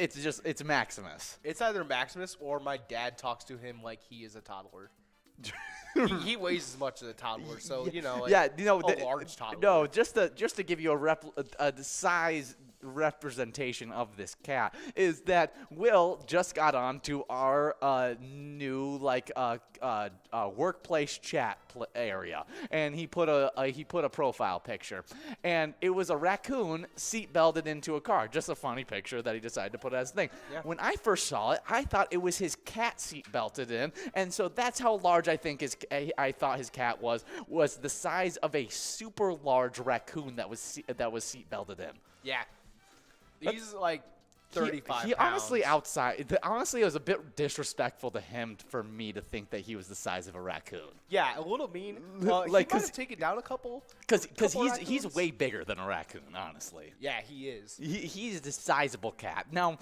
Maximus. It's either Maximus or my dad talks to him like he is a toddler. he weighs as much as a toddler, so a large toddler. No, just to give you a size representation of this cat is that Will just got onto our new workplace chat area, and he put a profile picture, and it was a raccoon seat belted into a car. Just a funny picture that he decided to put as a thing. Yeah. When I first saw it, I thought it was his cat seat belted in, and so that's how large I thought his cat was the size of a super large raccoon that was seat belted in. Yeah. He's like 35 he pounds. Honestly, it was a bit disrespectful to him for me to think that he was the size of a raccoon. Yeah, a little mean. He Like, might have taken down a couple. Because he's way bigger than a raccoon, honestly. Yeah, he is. He's the sizable cat. Now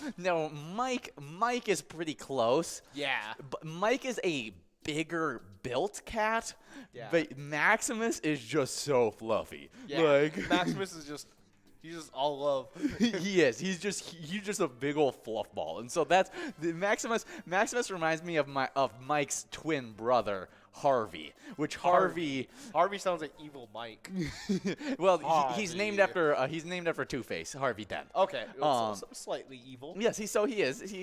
Mike is pretty close. Yeah. But Mike is a bigger built cat. Yeah. But Maximus is just so fluffy. Yeah. Maximus is just. He's just all love. He is. He's just a big old fluff ball, and so that's Maximus. Maximus reminds me of Mike's twin brother Harvey, which Harvey sounds like evil Mike. Well, he's named after Two-Face, Harvey Dent. Okay, slightly evil. Yes, he's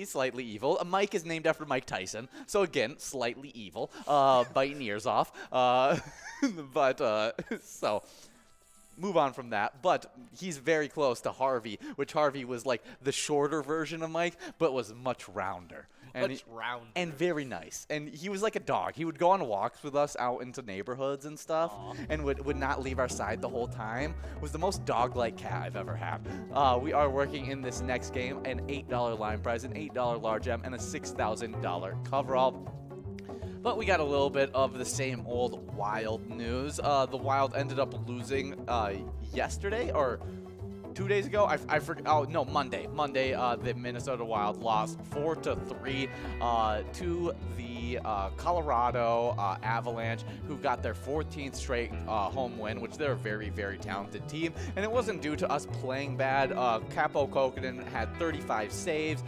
slightly evil. Mike is named after Mike Tyson, so again, slightly evil, biting ears off. So. Move on from that, but he's very close to Harvey, which Harvey was like the shorter version of Mike, but was much rounder. And very nice. And he was like a dog. He would go on walks with us out into neighborhoods and stuff. Aww. And would not leave our side the whole time. Was the most dog-like cat I've ever had. We are working in this next game an $8 line prize, an $8 large M, and a $6,000 coverall. But we got a little bit of the same old Wild news. The Wild ended up losing yesterday or 2 days ago. I forgot. Oh no, Monday. The Minnesota Wild lost 4-3 to the Colorado Avalanche, who got their 14th straight home win, which they're a very, very talented team. And it wasn't due to us playing bad. Capo Kokkonen had 35 saves,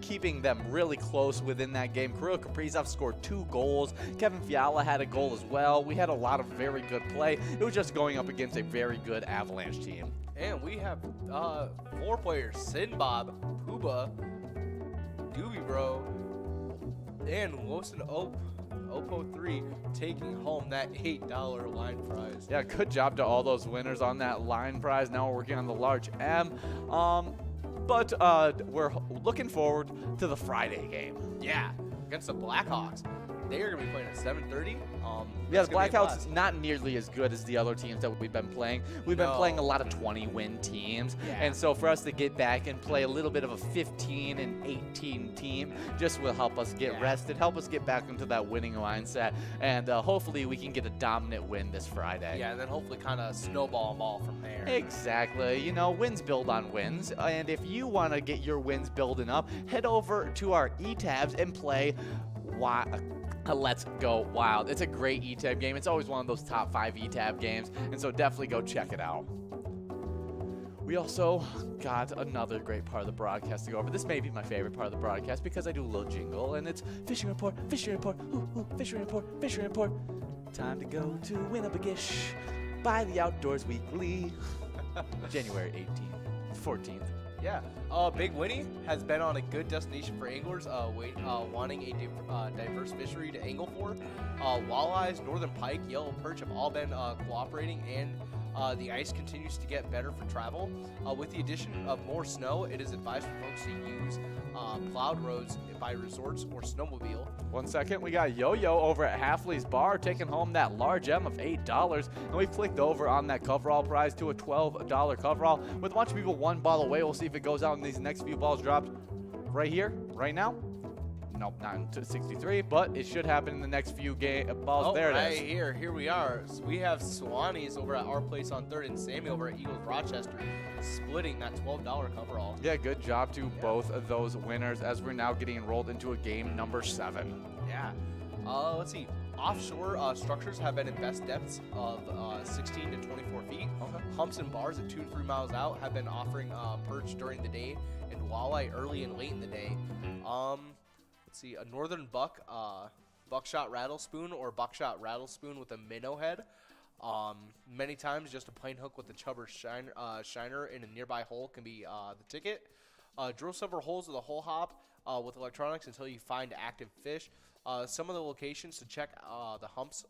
keeping them really close within that game. Kirill Kaprizov scored 2 goals. Kevin Fiala had a goal as well. We had a lot of very good play. It was just going up against a very good Avalanche team. And we have 4 players: Sinbob, Puba, Doobie Bro, and Wilson Oppo 3 taking home that $8 line prize. Yeah, good job to all those winners on that line prize. Now we're working on the large M. But we're looking forward to the Friday game. Yeah, against the Blackhawks. They are going to be playing at 7:30. Yeah, the Blackhawks is not nearly as good as the other teams that we've been playing. We've been playing a lot of 20-win teams. Yeah. And so for us to get back and play a little bit of a 15 and 18 team just will help us get rested, help us get back into that winning mindset, and hopefully we can get a dominant win this Friday. Yeah, and then hopefully kind of snowball them all from there. Exactly. You know, wins build on wins. And if you want to get your wins building up, head over to our e-tabs and play Let's Go Wild. It's a great e-tab game. It's always one of those top 5 e-tab games, and so definitely go check it out. We also got another great part of the broadcast to go over. This may be my favorite part of the broadcast because I do a little jingle, and it's fishing report, ooh, ooh, fishing report. Time to go to Winnabagish, buy the Outdoors Weekly, January 18th, 14th. Yeah, Big Winnie has been on a good destination for anglers wanting a diverse fishery to angle for. Walleyes, northern pike, yellow perch have all been cooperating, and the ice continues to get better for travel. With the addition of more snow, it is advised for folks to use plowed roads by resorts or snowmobile. 1 second, we got Yo-Yo over at Halfley's Bar taking home that large M of $8, and we flicked over on that coverall prize to a $12 coverall. With a bunch of people 1 ball away, we'll see if it goes out in these next few balls dropped right here, right now. nope, not to 63, but it should happen in the next few balls. Oh, there it is. Here we are. So we have Swannies over at our place on 3rd and Sammy over at Eagles Rochester, splitting that $12 coverall. Yeah, good job to both of those winners as we're now getting enrolled into a game number 7. Yeah. Let's see. Offshore structures have been in best depths of 16 to 24 feet. Okay. Humps and bars at 2 to 3 miles out have been offering perch during the day and walleye early and late in the day. Let's see. A northern buckshot rattle spoon or buckshot rattle spoon with a minnow head. Many times just a plain hook with a chubber shiner in a nearby hole can be the ticket. Drill several holes with a hole hop with electronics until you find active fish. Some of the locations to check are the humps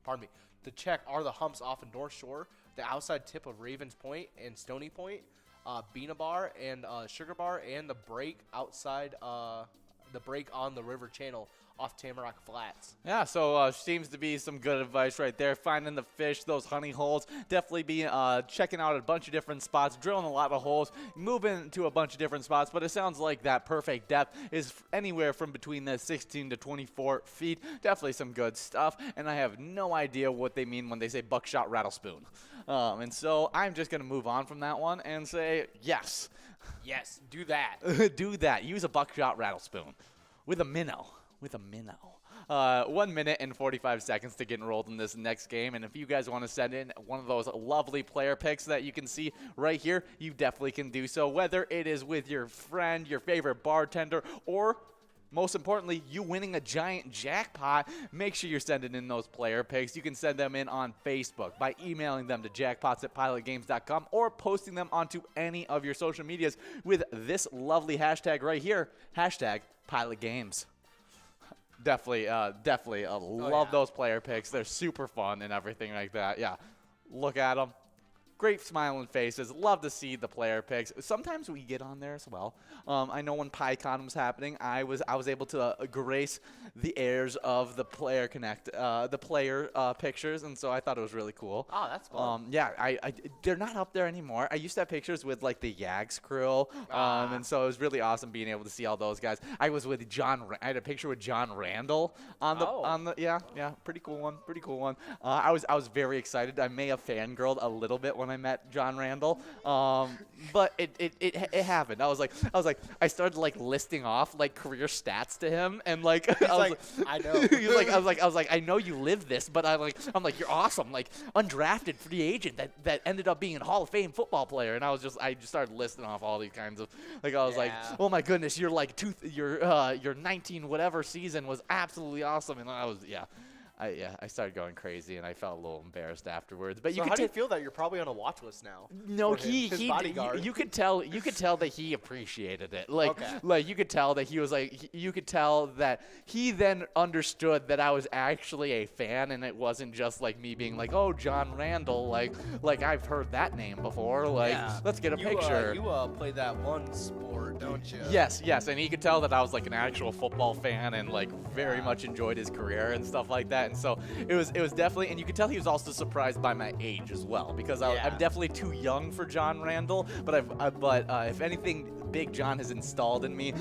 off of North Shore, the outside tip of Ravens Point and Stony Point, Beena Bar and Sugar Bar, and the break outside the break on the River Channel off Tamarack Flats. Yeah, so seems to be some good advice right there. Finding the fish, those honey holes. Definitely be checking out a bunch of different spots, drilling a lot of holes, moving to a bunch of different spots. But it sounds like that perfect depth is anywhere from between the 16 to 24 feet. Definitely some good stuff. And I have no idea what they mean when they say buckshot rattle spoon. And so I'm just going to move on from that one and say yes. Yes, do that. Do that. Use a buckshot rattle spoon with a minnow. 1 minute and 45 seconds to get enrolled in this next game. And if you guys want to send in one of those lovely player picks that you can see right here, you definitely can do so. Whether it is with your friend, your favorite bartender, or most importantly, you winning a giant jackpot, make sure you're sending in those player picks. You can send them in on Facebook by emailing them to jackpots@pilotgames.com or posting them onto any of your social medias with this lovely hashtag right here, hashtag PilotGames. Definitely love those player picks. They're super fun and everything like that. Yeah, look at them. Great smiling faces. Love to see the player picks. Sometimes we get on there as well. I know when PyCon was happening, I was able to grace the airs of the player pictures, and so I thought it was really cool. Oh, that's fun. Yeah, they're not up there anymore. I used to have pictures with like the Yags crew, and so it was really awesome being able to see all those guys. I was with I had a picture with John Randall on the yeah, pretty cool one. I was very excited. I may have fangirled a little bit when I met John Randall, but it happened. I was like, I started like listing off like career stats to him, and like I know. He was like, I was like, I know you lived this, but I'm like, you're awesome, like undrafted free agent that ended up being a Hall of Fame football player, and I just started listing off all these kinds of like, I was like, oh my goodness, you're like your 19 whatever season was absolutely awesome, and I started going crazy, and I felt a little embarrassed afterwards. But so how do you feel that you're probably on a watch list now? No, his bodyguard. You could tell that he appreciated it. Like you could tell that he was like, you could tell that he then understood that I was actually a fan, and it wasn't just like me being like, oh, John Randall, like I've heard that name before. Like, let's get a picture. You play that one sport, don't you? Yes, and he could tell that I was like an actual football fan and like very much enjoyed his career and stuff like that. And so it was definitely, and you could tell he was also surprised by my age as well, because I'm definitely too young for John Randall. But if anything, Big John has installed in me